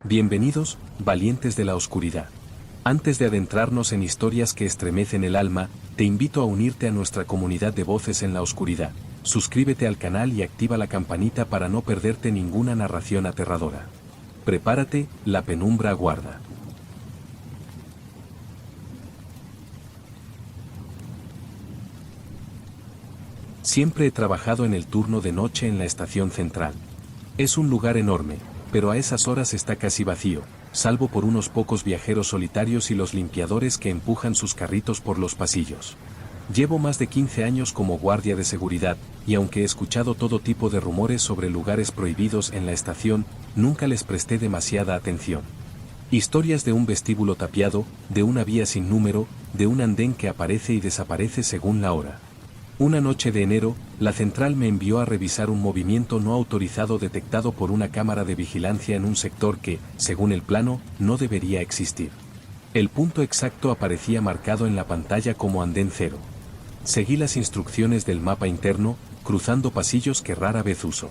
Bienvenidos, valientes de la oscuridad. Antes de adentrarnos en historias que estremecen el alma, te invito a unirte a nuestra comunidad de voces en la oscuridad. Suscríbete al canal y activa la campanita para no perderte ninguna narración aterradora. Prepárate, la penumbra aguarda. Siempre he trabajado en el turno de noche en la estación central. Es un lugar enorme, pero a esas horas está casi vacío, salvo por unos pocos viajeros solitarios y los limpiadores que empujan sus carritos por los pasillos. Llevo más de 15 años como guardia de seguridad, y aunque he escuchado todo tipo de rumores sobre lugares prohibidos en la estación, nunca les presté demasiada atención. Historias de un vestíbulo tapiado, de una vía sin número, de un andén que aparece y desaparece según la hora. Una noche de enero, la central me envió a revisar un movimiento no autorizado detectado por una cámara de vigilancia en un sector que, según el plano, no debería existir. El punto exacto aparecía marcado en la pantalla como andén 0. Seguí las instrucciones del mapa interno, cruzando pasillos que rara vez uso.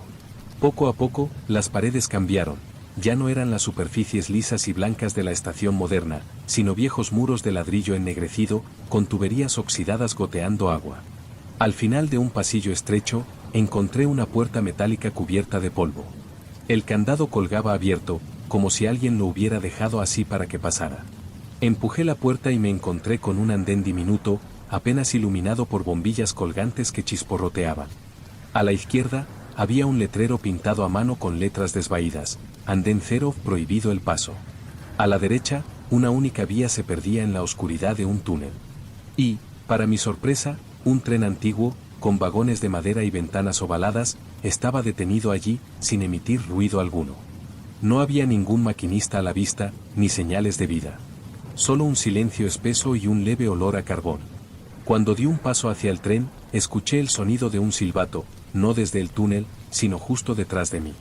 Poco a poco, las paredes cambiaron. Ya no eran las superficies lisas y blancas de la estación moderna, sino viejos muros de ladrillo ennegrecido, con tuberías oxidadas goteando agua. Al final de un pasillo estrecho, encontré una puerta metálica cubierta de polvo. El candado colgaba abierto, como si alguien lo hubiera dejado así para que pasara. Empujé la puerta y me encontré con un andén diminuto, apenas iluminado por bombillas colgantes que chisporroteaban. A la izquierda, había un letrero pintado a mano con letras desvaídas: andén 0, prohibido el paso. A la derecha, una única vía se perdía en la oscuridad de un túnel. Y, para mi sorpresa, un tren antiguo, con vagones de madera y ventanas ovaladas, estaba detenido allí, sin emitir ruido alguno. No había ningún maquinista a la vista, ni señales de vida. Solo un silencio espeso y un leve olor a carbón. Cuando di un paso hacia el tren, escuché el sonido de un silbato, no desde el túnel, sino justo detrás de mí.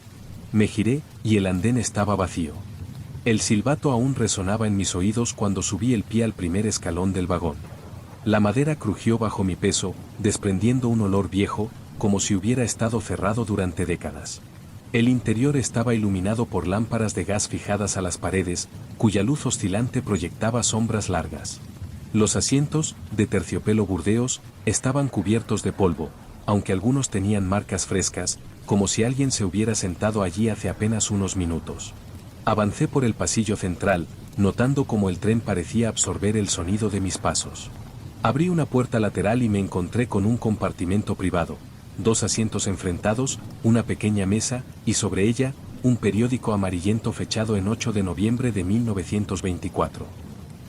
Me giré, y el andén estaba vacío. El silbato aún resonaba en mis oídos cuando subí el pie al primer escalón del vagón. La madera crujió bajo mi peso, desprendiendo un olor viejo, como si hubiera estado cerrado durante décadas. El interior estaba iluminado por lámparas de gas fijadas a las paredes, cuya luz oscilante proyectaba sombras largas. Los asientos, de terciopelo burdeos, estaban cubiertos de polvo, aunque algunos tenían marcas frescas, como si alguien se hubiera sentado allí hace apenas unos minutos. Avancé por el pasillo central, notando cómo el tren parecía absorber el sonido de mis pasos. Abrí una puerta lateral y me encontré con un compartimento privado, 2 asientos enfrentados, una pequeña mesa, y sobre ella, un periódico amarillento fechado en 8 de noviembre de 1924.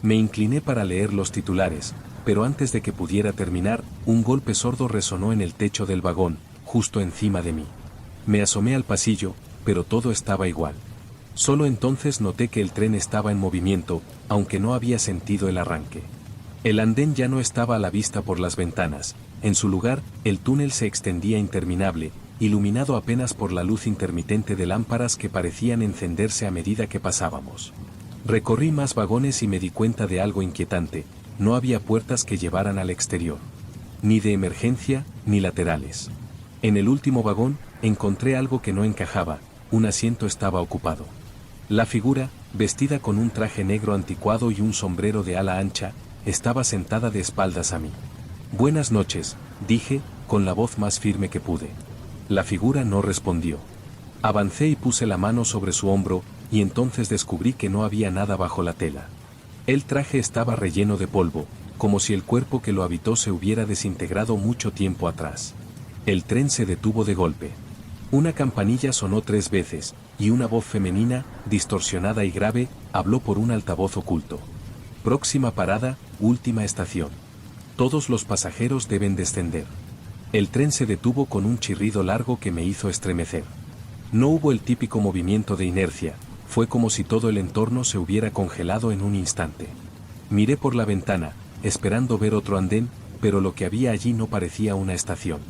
Me incliné para leer los titulares, pero antes de que pudiera terminar, un golpe sordo resonó en el techo del vagón, justo encima de mí. Me asomé al pasillo, pero todo estaba igual. Solo entonces noté que el tren estaba en movimiento, aunque no había sentido el arranque. El andén ya no estaba a la vista por las ventanas. En su lugar, el túnel se extendía interminable, iluminado apenas por la luz intermitente de lámparas que parecían encenderse a medida que pasábamos. Recorrí más vagones y me di cuenta de algo inquietante: no había puertas que llevaran al exterior. Ni de emergencia, ni laterales. En el último vagón, encontré algo que no encajaba: un asiento estaba ocupado. La figura, vestida con un traje negro anticuado y un sombrero de ala ancha, estaba sentada de espaldas a mí. «Buenas noches», dije, con la voz más firme que pude. La figura no respondió. Avancé y puse la mano sobre su hombro, y entonces descubrí que no había nada bajo la tela. El traje estaba relleno de polvo, como si el cuerpo que lo habitó se hubiera desintegrado mucho tiempo atrás. El tren se detuvo de golpe. Una campanilla sonó 3 veces, y una voz femenina, distorsionada y grave, habló por un altavoz oculto. «Próxima parada, última estación. Todos los pasajeros deben descender». El tren se detuvo con un chirrido largo que me hizo estremecer. No hubo el típico movimiento de inercia, fue como si todo el entorno se hubiera congelado en un instante. Miré por la ventana, esperando ver otro andén, pero lo que había allí no parecía una estación.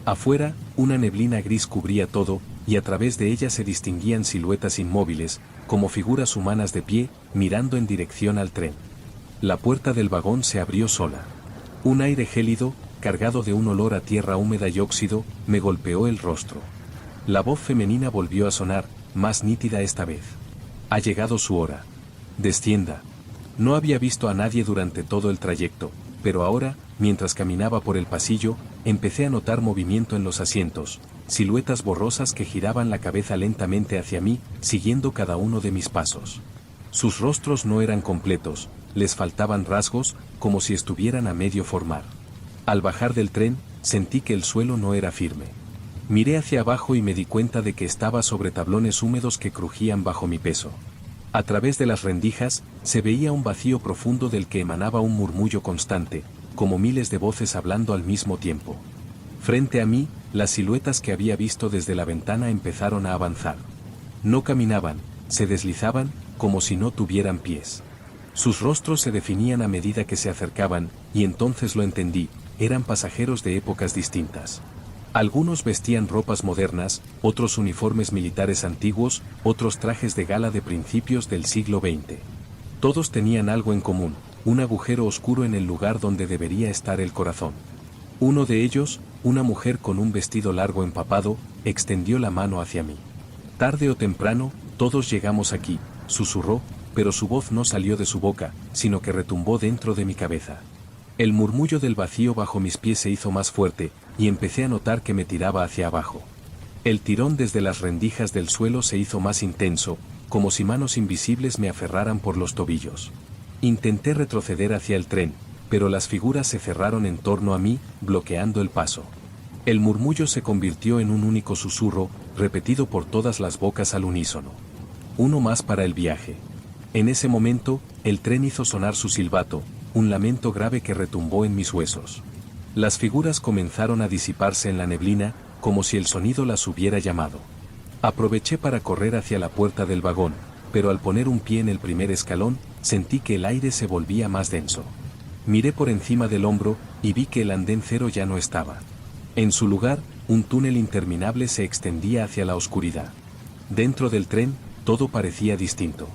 Afuera, una neblina gris cubría todo, y a través de ella se distinguían siluetas inmóviles, como figuras humanas de pie, mirando en dirección al tren. La puerta del vagón se abrió sola. Un aire gélido, cargado de un olor a tierra húmeda y óxido, me golpeó el rostro. La voz femenina volvió a sonar, más nítida esta vez. Ha llegado su hora. Descienda. No había visto a nadie durante todo el trayecto, pero ahora, mientras caminaba por el pasillo, empecé a notar movimiento en los asientos, siluetas borrosas que giraban la cabeza lentamente hacia mí, siguiendo cada uno de mis pasos. Sus rostros no eran completos, les faltaban rasgos, como si estuvieran a medio formar. Al bajar del tren, sentí que el suelo no era firme. Miré hacia abajo y me di cuenta de que estaba sobre tablones húmedos que crujían bajo mi peso. A través de las rendijas, se veía un vacío profundo del que emanaba un murmullo constante, como miles de voces hablando al mismo tiempo. Frente a mí, las siluetas que había visto desde la ventana empezaron a avanzar. No caminaban, se deslizaban, como si no tuvieran pies. Sus rostros se definían a medida que se acercaban, y entonces lo entendí, eran pasajeros de épocas distintas. Algunos vestían ropas modernas, otros uniformes militares antiguos, otros trajes de gala de principios del siglo XX. Todos tenían algo en común, un agujero oscuro en el lugar donde debería estar el corazón. Uno de ellos, una mujer con un vestido largo empapado, extendió la mano hacia mí. Tarde o temprano, todos llegamos aquí, susurró, pero su voz no salió de su boca, sino que retumbó dentro de mi cabeza. El murmullo del vacío bajo mis pies se hizo más fuerte, y empecé a notar que me tiraba hacia abajo. El tirón desde las rendijas del suelo se hizo más intenso, como si manos invisibles me aferraran por los tobillos. Intenté retroceder hacia el tren, pero las figuras se cerraron en torno a mí, bloqueando el paso. El murmullo se convirtió en un único susurro, repetido por todas las bocas al unísono. Uno más para el viaje. En ese momento, el tren hizo sonar su silbato, un lamento grave que retumbó en mis huesos. Las figuras comenzaron a disiparse en la neblina, como si el sonido las hubiera llamado. Aproveché para correr hacia la puerta del vagón, pero al poner un pie en el primer escalón, sentí que el aire se volvía más denso. Miré por encima del hombro, y vi que el andén cero ya no estaba. En su lugar, un túnel interminable se extendía hacia la oscuridad. Dentro del tren, todo parecía distinto.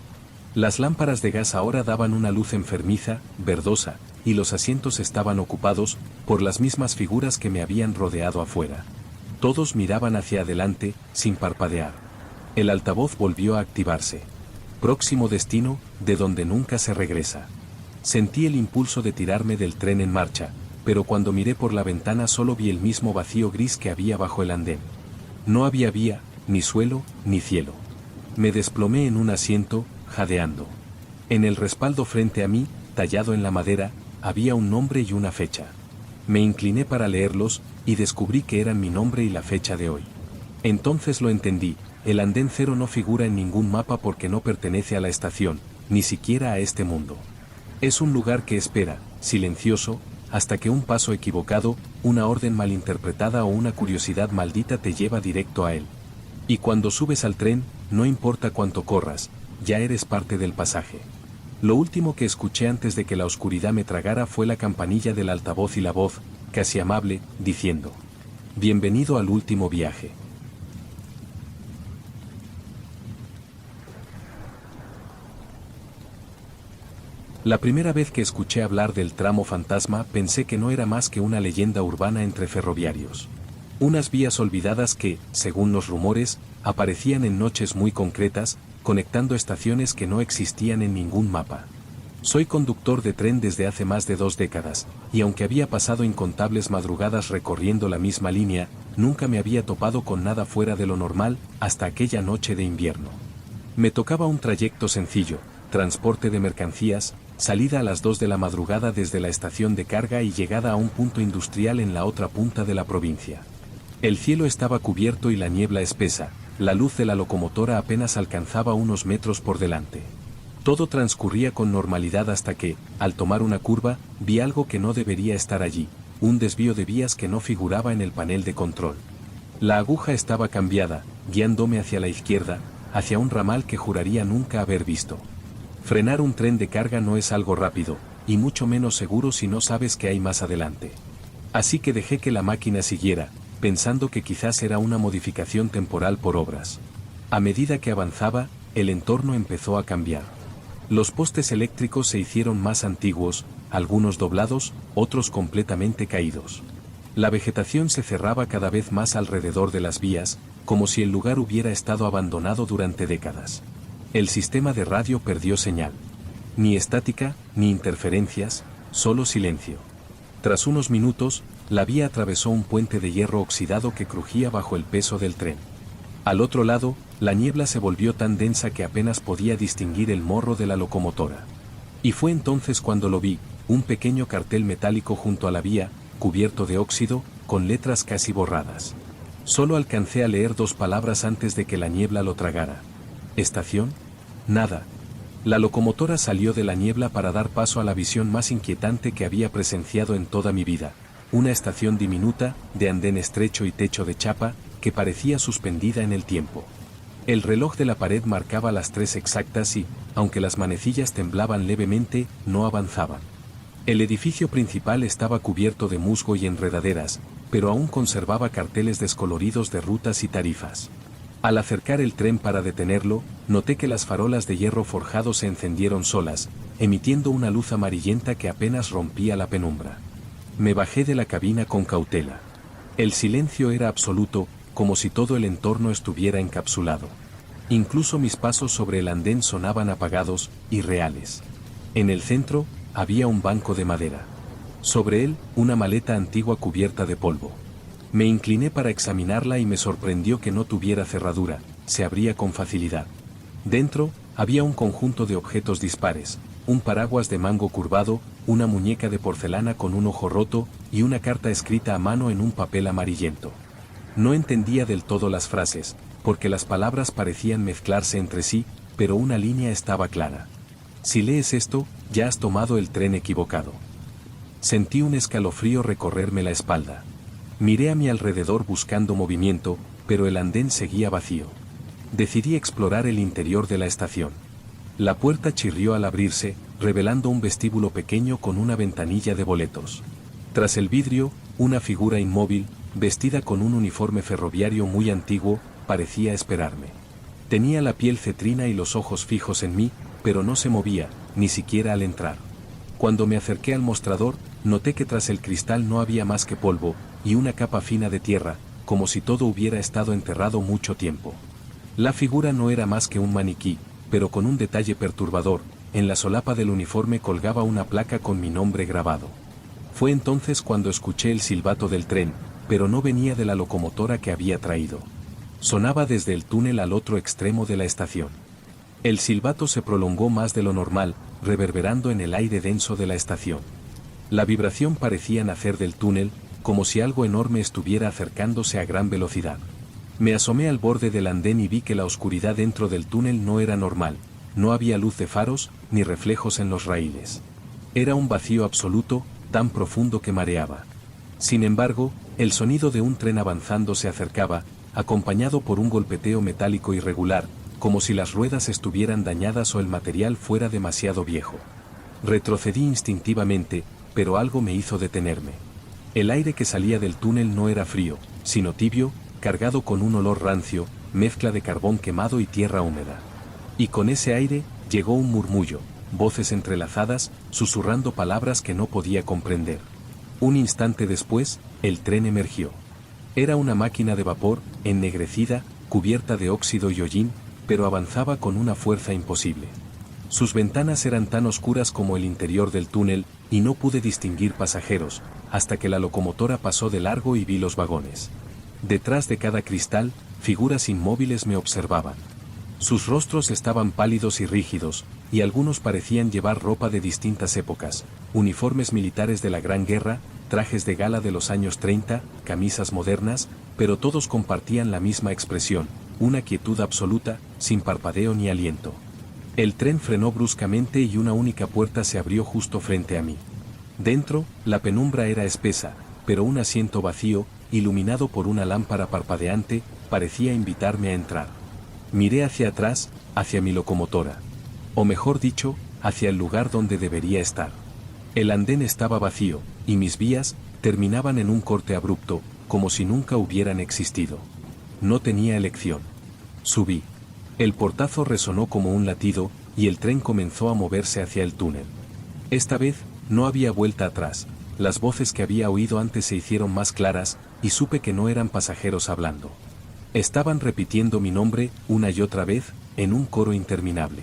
Las lámparas de gas ahora daban una luz enfermiza, verdosa, y los asientos estaban ocupados por las mismas figuras que me habían rodeado afuera. Todos miraban hacia adelante, sin parpadear. El altavoz volvió a activarse. Próximo destino, de donde nunca se regresa. Sentí el impulso de tirarme del tren en marcha, pero cuando miré por la ventana solo vi el mismo vacío gris que había bajo el andén. No había vía, ni suelo, ni cielo. Me desplomé en un asiento, jadeando. En el respaldo frente a mí, tallado en la madera, había un nombre y una fecha. Me incliné para leerlos, y descubrí que eran mi nombre y la fecha de hoy. Entonces lo entendí, el andén cero no figura en ningún mapa porque no pertenece a la estación, ni siquiera a este mundo. Es un lugar que espera, silencioso, hasta que un paso equivocado, una orden malinterpretada o una curiosidad maldita te lleva directo a él. Y cuando subes al tren, no importa cuánto corras, ya eres parte del pasaje. Lo último que escuché antes de que la oscuridad me tragara fue la campanilla del altavoz y la voz, casi amable, diciendo: «Bienvenido al último viaje». La primera vez que escuché hablar del tramo fantasma pensé que no era más que una leyenda urbana entre ferroviarios. Unas vías olvidadas que, según los rumores, aparecían en noches muy concretas, conectando estaciones que no existían en ningún mapa. Soy conductor de tren desde hace más de 2 décadas, y aunque había pasado incontables madrugadas recorriendo la misma línea, nunca me había topado con nada fuera de lo normal, hasta aquella noche de invierno. Me tocaba un trayecto sencillo, transporte de mercancías, salida a las 2 de la madrugada desde la estación de carga y llegada a un punto industrial en la otra punta de la provincia. El cielo estaba cubierto y la niebla espesa, la luz de la locomotora apenas alcanzaba unos metros por delante. Todo transcurría con normalidad hasta que, al tomar una curva, vi algo que no debería estar allí, un desvío de vías que no figuraba en el panel de control. La aguja estaba cambiada, guiándome hacia la izquierda, hacia un ramal que juraría nunca haber visto. Frenar un tren de carga no es algo rápido, y mucho menos seguro si no sabes qué hay más adelante. Así que dejé que la máquina siguiera, pensando que quizás era una modificación temporal por obras. A medida que avanzaba, el entorno empezó a cambiar. Los postes eléctricos se hicieron más antiguos, algunos doblados, otros completamente caídos. La vegetación se cerraba cada vez más alrededor de las vías, como si el lugar hubiera estado abandonado durante décadas. El sistema de radio perdió señal. Ni estática, ni interferencias, solo silencio. Tras unos minutos, la vía atravesó un puente de hierro oxidado que crujía bajo el peso del tren. Al otro lado, la niebla se volvió tan densa que apenas podía distinguir el morro de la locomotora. Y fue entonces cuando lo vi, un pequeño cartel metálico junto a la vía, cubierto de óxido, con letras casi borradas. Solo alcancé a leer 2 palabras antes de que la niebla lo tragara. ¿Estación? Nada. La locomotora salió de la niebla para dar paso a la visión más inquietante que había presenciado en toda mi vida. Una estación diminuta, de andén estrecho y techo de chapa, que parecía suspendida en el tiempo. El reloj de la pared marcaba las 3 exactas y, aunque las manecillas temblaban levemente, no avanzaban. El edificio principal estaba cubierto de musgo y enredaderas, pero aún conservaba carteles descoloridos de rutas y tarifas. Al acercar el tren para detenerlo, noté que las farolas de hierro forjado se encendieron solas, emitiendo una luz amarillenta que apenas rompía la penumbra. Me bajé de la cabina con cautela. El silencio era absoluto, como si todo el entorno estuviera encapsulado. Incluso mis pasos sobre el andén sonaban apagados, irreales. En el centro, había un banco de madera. Sobre él, una maleta antigua cubierta de polvo. Me incliné para examinarla y me sorprendió que no tuviera cerradura, se abría con facilidad. Dentro, había un conjunto de objetos dispares, un paraguas de mango curvado, una muñeca de porcelana con un ojo roto, y una carta escrita a mano en un papel amarillento. No entendía del todo las frases, porque las palabras parecían mezclarse entre sí, pero una línea estaba clara. Si lees esto, ya has tomado el tren equivocado. Sentí un escalofrío recorrerme la espalda. Miré a mi alrededor buscando movimiento, pero el andén seguía vacío. Decidí explorar el interior de la estación. La puerta chirrió al abrirse, revelando un vestíbulo pequeño con una ventanilla de boletos. Tras el vidrio, una figura inmóvil, vestida con un uniforme ferroviario muy antiguo, parecía esperarme. Tenía la piel cetrina y los ojos fijos en mí, pero no se movía, ni siquiera al entrar. Cuando me acerqué al mostrador, noté que tras el cristal no había más que polvo, y una capa fina de tierra, como si todo hubiera estado enterrado mucho tiempo. La figura no era más que un maniquí, pero con un detalle perturbador, en la solapa del uniforme colgaba una placa con mi nombre grabado. Fue entonces cuando escuché el silbato del tren, pero no venía de la locomotora que había traído. Sonaba desde el túnel al otro extremo de la estación. El silbato se prolongó más de lo normal, reverberando en el aire denso de la estación. La vibración parecía nacer del túnel, como si algo enorme estuviera acercándose a gran velocidad. Me asomé al borde del andén y vi que la oscuridad dentro del túnel no era normal, no había luz de faros, ni reflejos en los raíles. Era un vacío absoluto, tan profundo que mareaba. Sin embargo, el sonido de un tren avanzando se acercaba, acompañado por un golpeteo metálico irregular, como si las ruedas estuvieran dañadas o el material fuera demasiado viejo. Retrocedí instintivamente, pero algo me hizo detenerme. El aire que salía del túnel no era frío, sino tibio, cargado con un olor rancio, mezcla de carbón quemado y tierra húmeda. Y con ese aire, llegó un murmullo, voces entrelazadas, susurrando palabras que no podía comprender. Un instante después, el tren emergió. Era una máquina de vapor, ennegrecida, cubierta de óxido y hollín, pero avanzaba con una fuerza imposible. Sus ventanas eran tan oscuras como el interior del túnel, y no pude distinguir pasajeros, hasta que la locomotora pasó de largo y vi los vagones. Detrás de cada cristal, figuras inmóviles me observaban. Sus rostros estaban pálidos y rígidos, y algunos parecían llevar ropa de distintas épocas, uniformes militares de la Gran Guerra, trajes de gala de los años 30, camisas modernas, pero todos compartían la misma expresión, una quietud absoluta, sin parpadeo ni aliento. El tren frenó bruscamente y una única puerta se abrió justo frente a mí. Dentro, la penumbra era espesa, pero un asiento vacío, iluminado por una lámpara parpadeante, parecía invitarme a entrar. Miré hacia atrás, hacia mi locomotora. O mejor dicho, hacia el lugar donde debería estar. El andén estaba vacío, y mis vías terminaban en un corte abrupto, como si nunca hubieran existido. No tenía elección. Subí. El portazo resonó como un latido, y el tren comenzó a moverse hacia el túnel. Esta vez, no había vuelta atrás. Las voces que había oído antes se hicieron más claras, y supe que no eran pasajeros hablando. Estaban repitiendo mi nombre, una y otra vez, en un coro interminable.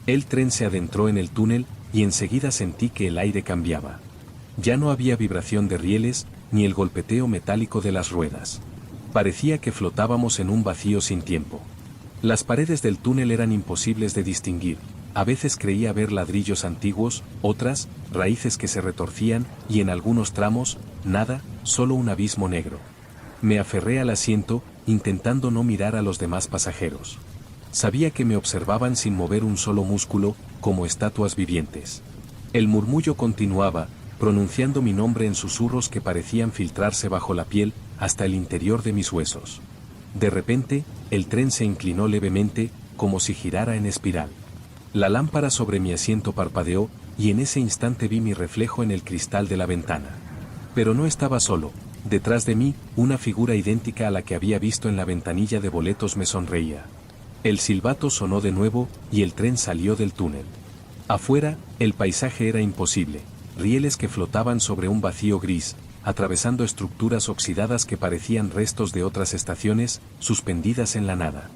El tren se adentró en el túnel, y enseguida sentí que el aire cambiaba. Ya no había vibración de rieles, ni el golpeteo metálico de las ruedas. Parecía que flotábamos en un vacío sin tiempo. Las paredes del túnel eran imposibles de distinguir. A veces creía ver ladrillos antiguos, otras, raíces que se retorcían, y en algunos tramos, nada, solo un abismo negro. Me aferré al asiento, intentando no mirar a los demás pasajeros. Sabía que me observaban sin mover un solo músculo, como estatuas vivientes. El murmullo continuaba, pronunciando mi nombre en susurros que parecían filtrarse bajo la piel, hasta el interior de mis huesos. De repente, el tren se inclinó levemente, como si girara en espiral. La lámpara sobre mi asiento parpadeó, y en ese instante vi mi reflejo en el cristal de la ventana. Pero no estaba solo. Detrás de mí, una figura idéntica a la que había visto en la ventanilla de boletos me sonreía. El silbato sonó de nuevo, y el tren salió del túnel. Afuera, el paisaje era imposible. Rieles que flotaban sobre un vacío gris, atravesando estructuras oxidadas que parecían restos de otras estaciones, suspendidas en la nada.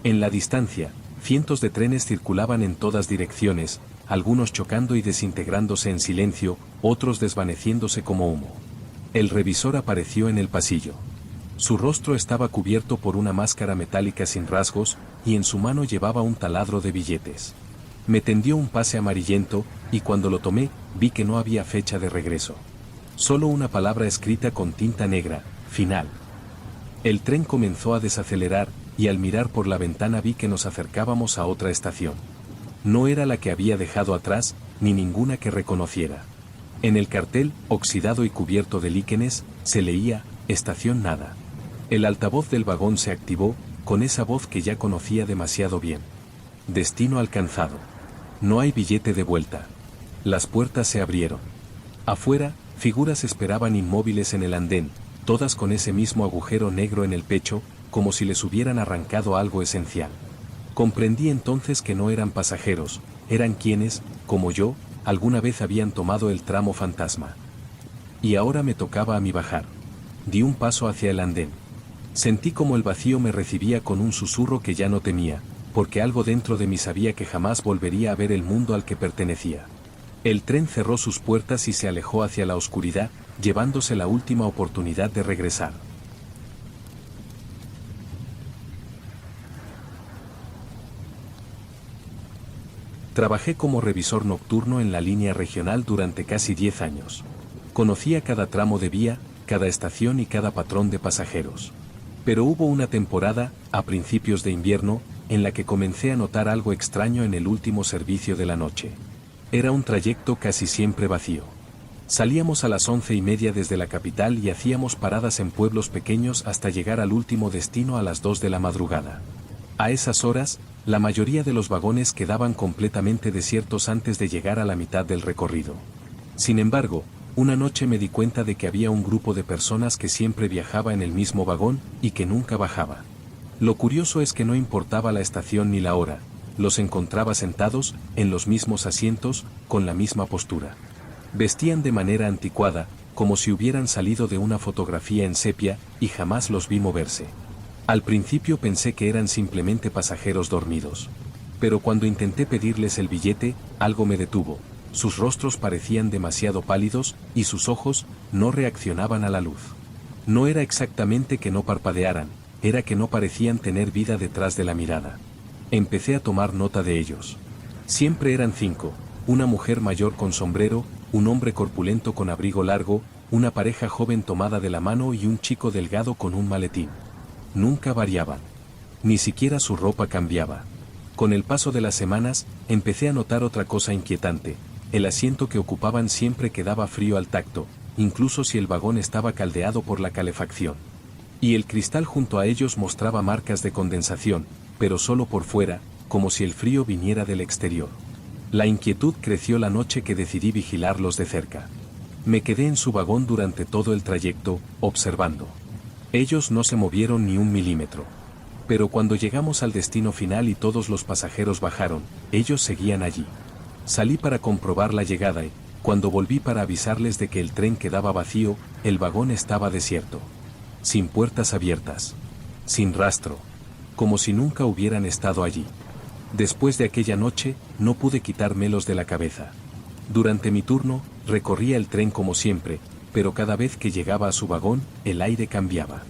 En la distancia, cientos de trenes circulaban en todas direcciones, algunos chocando y desintegrándose en silencio, otros desvaneciéndose como humo. El revisor apareció en el pasillo. Su rostro estaba cubierto por una máscara metálica sin rasgos, y en su mano llevaba un taladro de billetes. Me tendió un pase amarillento, y cuando lo tomé, vi que no había fecha de regreso. Solo una palabra escrita con tinta negra: final. El tren comenzó a desacelerar, y al mirar por la ventana vi que nos acercábamos a otra estación. No era la que había dejado atrás, ni ninguna que reconociera. En el cartel, oxidado y cubierto de líquenes, se leía: Estación Nada. El altavoz del vagón se activó, con esa voz que ya conocía demasiado bien. Destino alcanzado. No hay billete de vuelta. Las puertas se abrieron. Afuera, figuras esperaban inmóviles en el andén, todas con ese mismo agujero negro en el pecho, como si les hubieran arrancado algo esencial. Comprendí entonces que no eran pasajeros, eran quienes, como yo, alguna vez habían tomado el tramo fantasma. Y ahora me tocaba a mí bajar. Di un paso hacia el andén. Sentí como el vacío me recibía con un susurro que ya no temía, porque algo dentro de mí sabía que jamás volvería a ver el mundo al que pertenecía. El tren cerró sus puertas y se alejó hacia la oscuridad, llevándose la última oportunidad de regresar. Trabajé como revisor nocturno en la línea regional durante casi 10 años. Conocía cada tramo de vía, cada estación y cada patrón de pasajeros. Pero hubo una temporada, a principios de invierno, en la que comencé a notar algo extraño en el último servicio de la noche. Era un trayecto casi siempre vacío. Salíamos a las 11:30 desde la capital y hacíamos paradas en pueblos pequeños hasta llegar al último destino a las 2 de la madrugada. A esas horas, la mayoría de los vagones quedaban completamente desiertos antes de llegar a la mitad del recorrido. Sin embargo, una noche me di cuenta de que había un grupo de personas que siempre viajaba en el mismo vagón y que nunca bajaba. Lo curioso es que no importaba la estación ni la hora, los encontraba sentados, en los mismos asientos, con la misma postura. Vestían de manera anticuada, como si hubieran salido de una fotografía en sepia, y jamás los vi moverse. Al principio pensé que eran simplemente pasajeros dormidos. Pero cuando intenté pedirles el billete, algo me detuvo. Sus rostros parecían demasiado pálidos, y sus ojos no reaccionaban a la luz. No era exactamente que no parpadearan, era que no parecían tener vida detrás de la mirada. Empecé a tomar nota de ellos. Siempre eran 5, una mujer mayor con sombrero, un hombre corpulento con abrigo largo, una pareja joven tomada de la mano y un chico delgado con un maletín. Nunca variaban. Ni siquiera su ropa cambiaba. Con el paso de las semanas, empecé a notar otra cosa inquietante. El asiento que ocupaban siempre quedaba frío al tacto, incluso si el vagón estaba caldeado por la calefacción. Y el cristal junto a ellos mostraba marcas de condensación, pero solo por fuera, como si el frío viniera del exterior. La inquietud creció la noche que decidí vigilarlos de cerca. Me quedé en su vagón durante todo el trayecto, observando. Ellos no se movieron ni un milímetro. Pero cuando llegamos al destino final y todos los pasajeros bajaron, ellos seguían allí. Salí para comprobar la llegada y, cuando volví para avisarles de que el tren quedaba vacío, el vagón estaba desierto. Sin puertas abiertas. Sin rastro. Como si nunca hubieran estado allí. Después de aquella noche, no pude quitármelos de la cabeza. Durante mi turno, recorría el tren como siempre, pero cada vez que llegaba a su vagón, el aire cambiaba.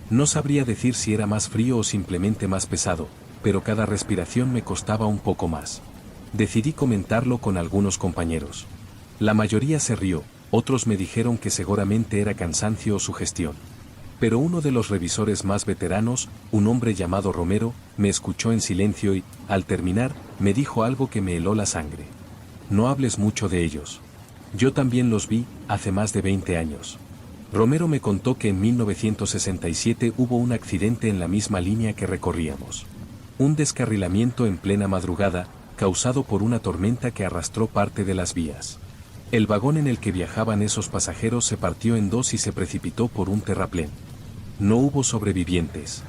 No sabría decir si era más frío o simplemente más pesado, pero cada respiración me costaba un poco más. Decidí comentarlo con algunos compañeros. La mayoría se rió, otros me dijeron que seguramente era cansancio o sugestión. Pero uno de los revisores más veteranos, un hombre llamado Romero, me escuchó en silencio y, al terminar, me dijo algo que me heló la sangre. No hables mucho de ellos. Yo también los vi, hace más de 20 años. Romero me contó que en 1967 hubo un accidente en la misma línea que recorríamos. Un descarrilamiento en plena madrugada, causado por una tormenta que arrastró parte de las vías. El vagón en el que viajaban esos pasajeros se partió en dos y se precipitó por un terraplén. No hubo sobrevivientes.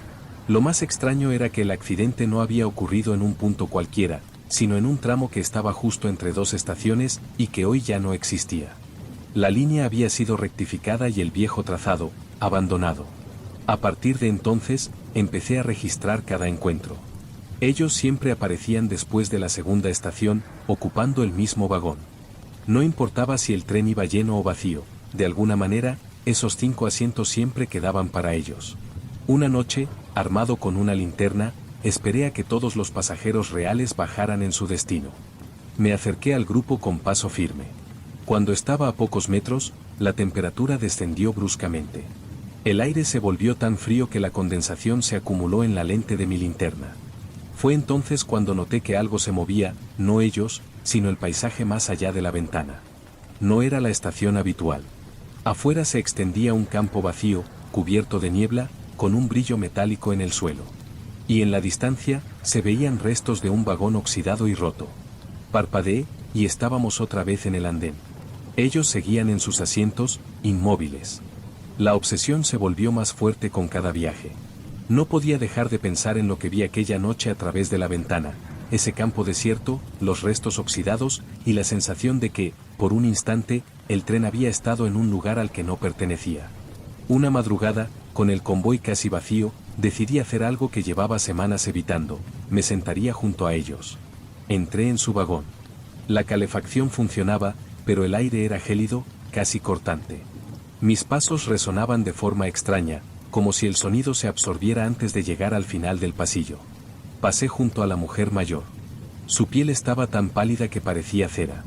Lo más extraño era que el accidente no había ocurrido en un punto cualquiera, sino en un tramo que estaba justo entre dos estaciones y que hoy ya no existía. La línea había sido rectificada y el viejo trazado, abandonado. A partir de entonces, empecé a registrar cada encuentro. Ellos siempre aparecían después de la segunda estación, ocupando el mismo vagón. No importaba si el tren iba lleno o vacío, de alguna manera, esos 5 asientos siempre quedaban para ellos. Una noche, armado con una linterna, esperé a que todos los pasajeros reales bajaran en su destino. Me acerqué al grupo con paso firme. Cuando estaba a pocos metros, la temperatura descendió bruscamente. El aire se volvió tan frío que la condensación se acumuló en la lente de mi linterna. Fue entonces cuando noté que algo se movía, no ellos, sino el paisaje más allá de la ventana. No era la estación habitual. Afuera se extendía un campo vacío, cubierto de niebla, con un brillo metálico en el suelo. Y en la distancia, se veían restos de un vagón oxidado y roto. Parpadeé, y estábamos otra vez en el andén. Ellos seguían en sus asientos, inmóviles. La obsesión se volvió más fuerte con cada viaje. No podía dejar de pensar en lo que vi aquella noche a través de la ventana, ese campo desierto, los restos oxidados, y la sensación de que, por un instante, el tren había estado en un lugar al que no pertenecía. Una madrugada, con el convoy casi vacío, decidí hacer algo que llevaba semanas evitando: me sentaría junto a ellos. Entré en su vagón. La calefacción funcionaba, pero el aire era gélido, casi cortante. Mis pasos resonaban de forma extraña, como si el sonido se absorbiera antes de llegar al final del pasillo. Pasé junto a la mujer mayor. Su piel estaba tan pálida que parecía cera.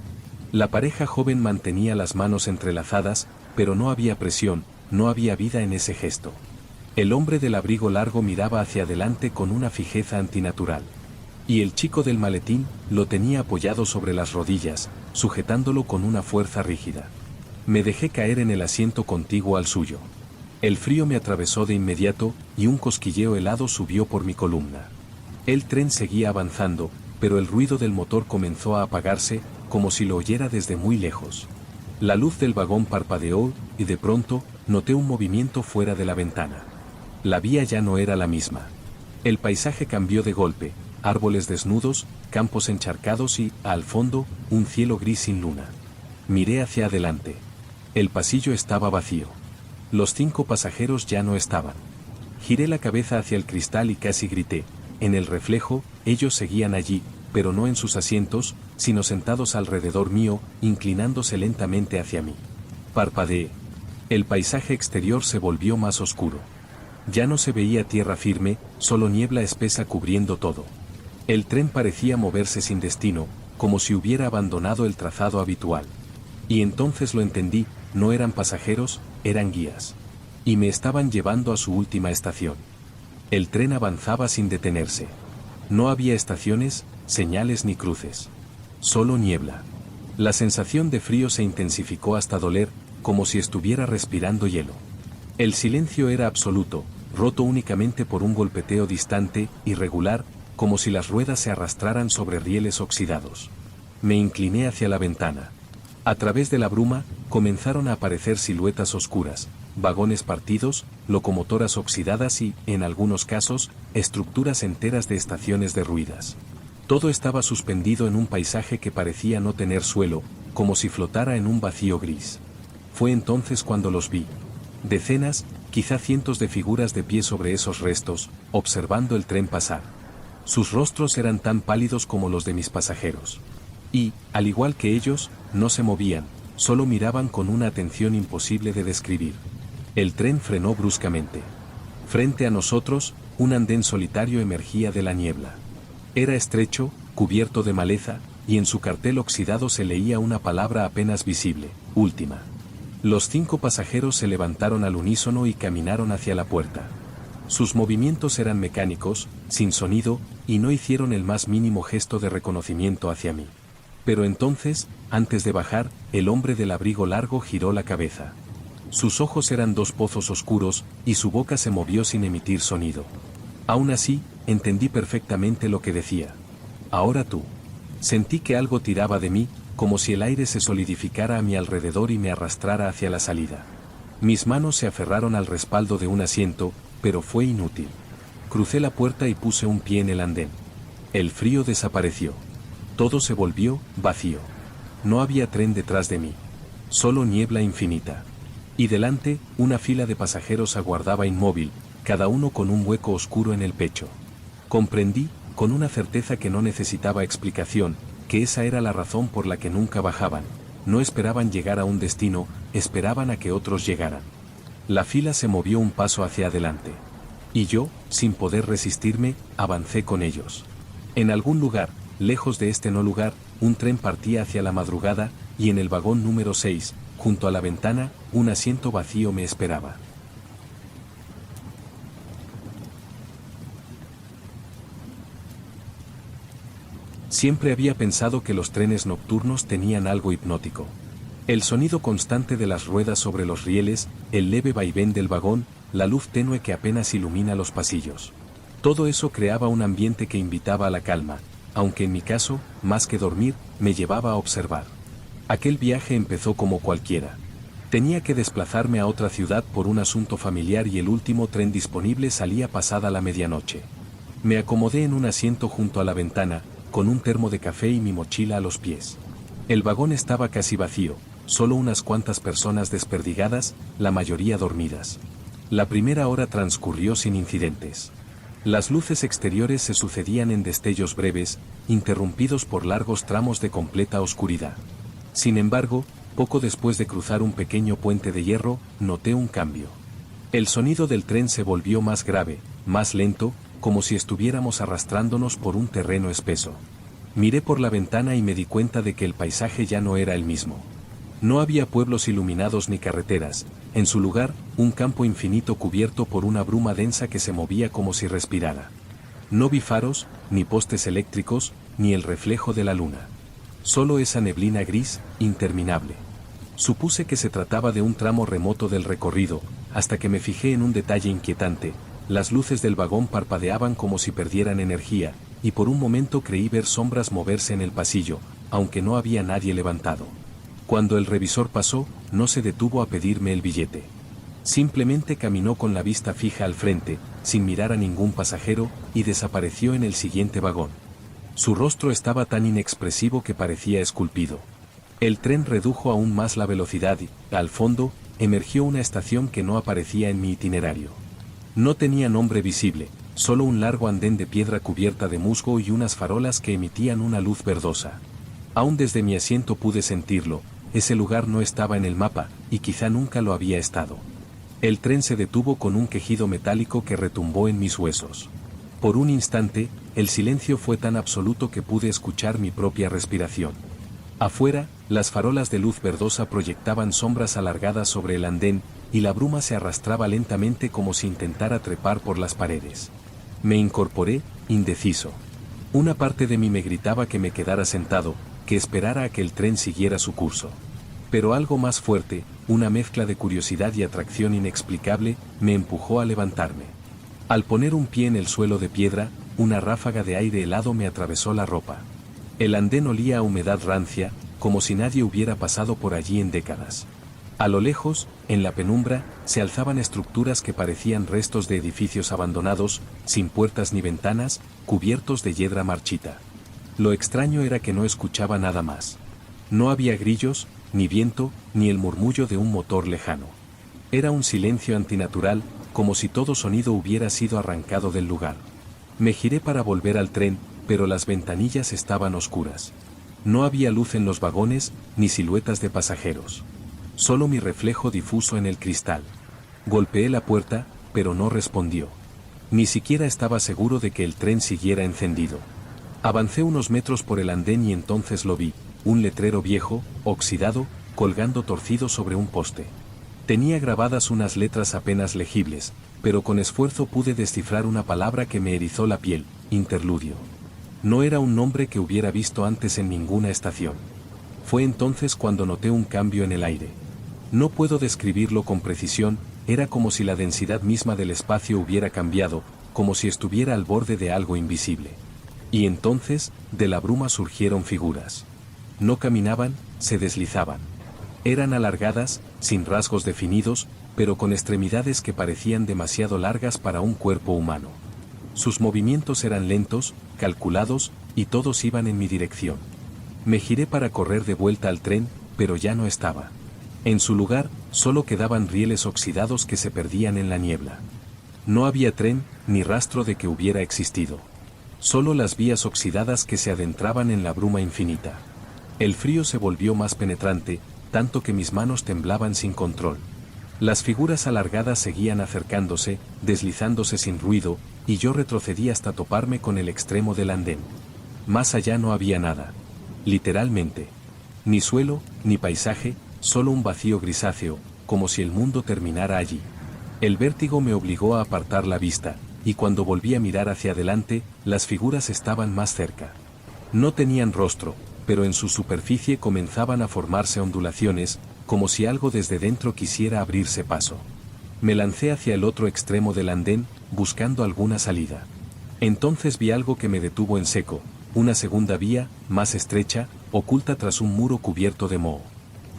La pareja joven mantenía las manos entrelazadas, pero no había presión, no había vida en ese gesto. El hombre del abrigo largo miraba hacia adelante con una fijeza antinatural. Y el chico del maletín lo tenía apoyado sobre las rodillas, sujetándolo con una fuerza rígida. Me dejé caer en el asiento contiguo al suyo. El frío me atravesó de inmediato, y un cosquilleo helado subió por mi columna. El tren seguía avanzando, pero el ruido del motor comenzó a apagarse, como si lo oyera desde muy lejos. La luz del vagón parpadeó, y de pronto, noté un movimiento fuera de la ventana. La vía ya no era la misma. El paisaje cambió de golpe: árboles desnudos, campos encharcados y, al fondo, un cielo gris sin luna. Miré hacia adelante. El pasillo estaba vacío. Los 5 pasajeros ya no estaban. Giré la cabeza hacia el cristal y casi grité. En el reflejo, ellos seguían allí, pero no en sus asientos, sino sentados alrededor mío, inclinándose lentamente hacia mí. Parpadeé. El paisaje exterior se volvió más oscuro. Ya no se veía tierra firme, solo niebla espesa cubriendo todo. El tren parecía moverse sin destino, como si hubiera abandonado el trazado habitual. Y entonces lo entendí: no eran pasajeros, eran guías. Y me estaban llevando a su última estación. El tren avanzaba sin detenerse. No había estaciones, señales ni cruces. Solo niebla. La sensación de frío se intensificó hasta doler, como si estuviera respirando hielo. El silencio era absoluto, roto únicamente por un golpeteo distante, irregular, como si las ruedas se arrastraran sobre rieles oxidados. Me incliné hacia la ventana. A través de la bruma, comenzaron a aparecer siluetas oscuras, vagones partidos, locomotoras oxidadas y, en algunos casos, estructuras enteras de estaciones derruidas. Todo estaba suspendido en un paisaje que parecía no tener suelo, como si flotara en un vacío gris. Fue entonces cuando los vi. Decenas, quizá cientos de figuras de pie sobre esos restos, observando el tren pasar. Sus rostros eran tan pálidos como los de mis pasajeros. Y, al igual que ellos, no se movían, solo miraban con una atención imposible de describir. El tren frenó bruscamente. Frente a nosotros, un andén solitario emergía de la niebla. Era estrecho, cubierto de maleza, y en su cartel oxidado se leía una palabra apenas visible: última. Los 5 pasajeros se levantaron al unísono y caminaron hacia la puerta. Sus movimientos eran mecánicos, sin sonido, y no hicieron el más mínimo gesto de reconocimiento hacia mí. Pero entonces, antes de bajar, el hombre del abrigo largo giró la cabeza. Sus ojos eran 2 pozos oscuros, y su boca se movió sin emitir sonido. Aún así, entendí perfectamente lo que decía. Ahora tú. Sentí que algo tiraba de mí, como si el aire se solidificara a mi alrededor y me arrastrara hacia la salida. Mis manos se aferraron al respaldo de un asiento, pero fue inútil. Crucé la puerta y puse un pie en el andén. El frío desapareció. Todo se volvió vacío. No había tren detrás de mí. Solo niebla infinita. Y delante, una fila de pasajeros aguardaba inmóvil, cada uno con un hueco oscuro en el pecho. Comprendí, con una certeza que no necesitaba explicación, que esa era la razón por la que nunca bajaban. No esperaban llegar a un destino, esperaban a que otros llegaran. La fila se movió un paso hacia adelante. Y yo, sin poder resistirme, avancé con ellos. En algún lugar, lejos de este no lugar, un tren partía hacia la madrugada, y en el vagón número 6, junto a la ventana, un asiento vacío me esperaba. Siempre había pensado que los trenes nocturnos tenían algo hipnótico. El sonido constante de las ruedas sobre los rieles, el leve vaivén del vagón, la luz tenue que apenas ilumina los pasillos. Todo eso creaba un ambiente que invitaba a la calma, aunque en mi caso, más que dormir, me llevaba a observar. Aquel viaje empezó como cualquiera. Tenía que desplazarme a otra ciudad por un asunto familiar y el último tren disponible salía pasada la medianoche. Me acomodé en un asiento junto a la ventana, con un termo de café y mi mochila a los pies. El vagón estaba casi vacío, solo unas cuantas personas desperdigadas, la mayoría dormidas. La primera hora transcurrió sin incidentes. Las luces exteriores se sucedían en destellos breves, interrumpidos por largos tramos de completa oscuridad. Sin embargo, poco después de cruzar un pequeño puente de hierro, noté un cambio. El sonido del tren se volvió más grave, más lento, como si estuviéramos arrastrándonos por un terreno espeso. Miré por la ventana y me di cuenta de que el paisaje ya no era el mismo. No había pueblos iluminados ni carreteras, en su lugar, un campo infinito cubierto por una bruma densa que se movía como si respirara. No vi faros, ni postes eléctricos, ni el reflejo de la luna. Solo esa neblina gris, interminable. Supuse que se trataba de un tramo remoto del recorrido, hasta que me fijé en un detalle inquietante. Las luces del vagón parpadeaban como si perdieran energía, y por un momento creí ver sombras moverse en el pasillo, aunque no había nadie levantado. Cuando el revisor pasó, no se detuvo a pedirme el billete. Simplemente caminó con la vista fija al frente, sin mirar a ningún pasajero, y desapareció en el siguiente vagón. Su rostro estaba tan inexpresivo que parecía esculpido. El tren redujo aún más la velocidad y, al fondo, emergió una estación que no aparecía en mi itinerario. No tenía nombre visible, solo un largo andén de piedra cubierta de musgo y unas farolas que emitían una luz verdosa. Aún desde mi asiento pude sentirlo, ese lugar no estaba en el mapa, y quizá nunca lo había estado. El tren se detuvo con un quejido metálico que retumbó en mis huesos. Por un instante, el silencio fue tan absoluto que pude escuchar mi propia respiración. Afuera, las farolas de luz verdosa proyectaban sombras alargadas sobre el andén, y la bruma se arrastraba lentamente como si intentara trepar por las paredes. Me incorporé, indeciso. Una parte de mí me gritaba que me quedara sentado, que esperara a que el tren siguiera su curso. Pero algo más fuerte, una mezcla de curiosidad y atracción inexplicable, me empujó a levantarme. Al poner un pie en el suelo de piedra, una ráfaga de aire helado me atravesó la ropa. El andén olía a humedad rancia, como si nadie hubiera pasado por allí en décadas. A lo lejos, en la penumbra, se alzaban estructuras que parecían restos de edificios abandonados, sin puertas ni ventanas, cubiertos de hiedra marchita. Lo extraño era que no escuchaba nada más. No había grillos, ni viento, ni el murmullo de un motor lejano. Era un silencio antinatural, como si todo sonido hubiera sido arrancado del lugar. Me giré para volver al tren, pero las ventanillas estaban oscuras. No había luz en los vagones, ni siluetas de pasajeros. Solo mi reflejo difuso en el cristal. Golpeé la puerta, pero no respondió. Ni siquiera estaba seguro de que el tren siguiera encendido. Avancé unos metros por el andén y entonces lo vi, un letrero viejo, oxidado, colgando torcido sobre un poste. Tenía grabadas unas letras apenas legibles, pero con esfuerzo pude descifrar una palabra que me erizó la piel: interludio. No era un nombre que hubiera visto antes en ninguna estación. Fue entonces cuando noté un cambio en el aire. No puedo describirlo con precisión, era como si la densidad misma del espacio hubiera cambiado, como si estuviera al borde de algo invisible. Y entonces, de la bruma surgieron figuras. No caminaban, se deslizaban. Eran alargadas, sin rasgos definidos, pero con extremidades que parecían demasiado largas para un cuerpo humano. Sus movimientos eran lentos, calculados, y todos iban en mi dirección. Me giré para correr de vuelta al tren, pero ya no estaba. En su lugar, solo quedaban rieles oxidados que se perdían en la niebla. No había tren, ni rastro de que hubiera existido. Solo las vías oxidadas que se adentraban en la bruma infinita. El frío se volvió más penetrante, tanto que mis manos temblaban sin control. Las figuras alargadas seguían acercándose, deslizándose sin ruido, y yo retrocedí hasta toparme con el extremo del andén. Más allá no había nada. Literalmente. Ni suelo, ni paisaje, solo un vacío grisáceo, como si el mundo terminara allí. El vértigo me obligó a apartar la vista, y cuando volví a mirar hacia adelante, las figuras estaban más cerca. No tenían rostro, pero en su superficie comenzaban a formarse ondulaciones, como si algo desde dentro quisiera abrirse paso. Me lancé hacia el otro extremo del andén, buscando alguna salida. Entonces vi algo que me detuvo en seco, una segunda vía, más estrecha, oculta tras un muro cubierto de moho.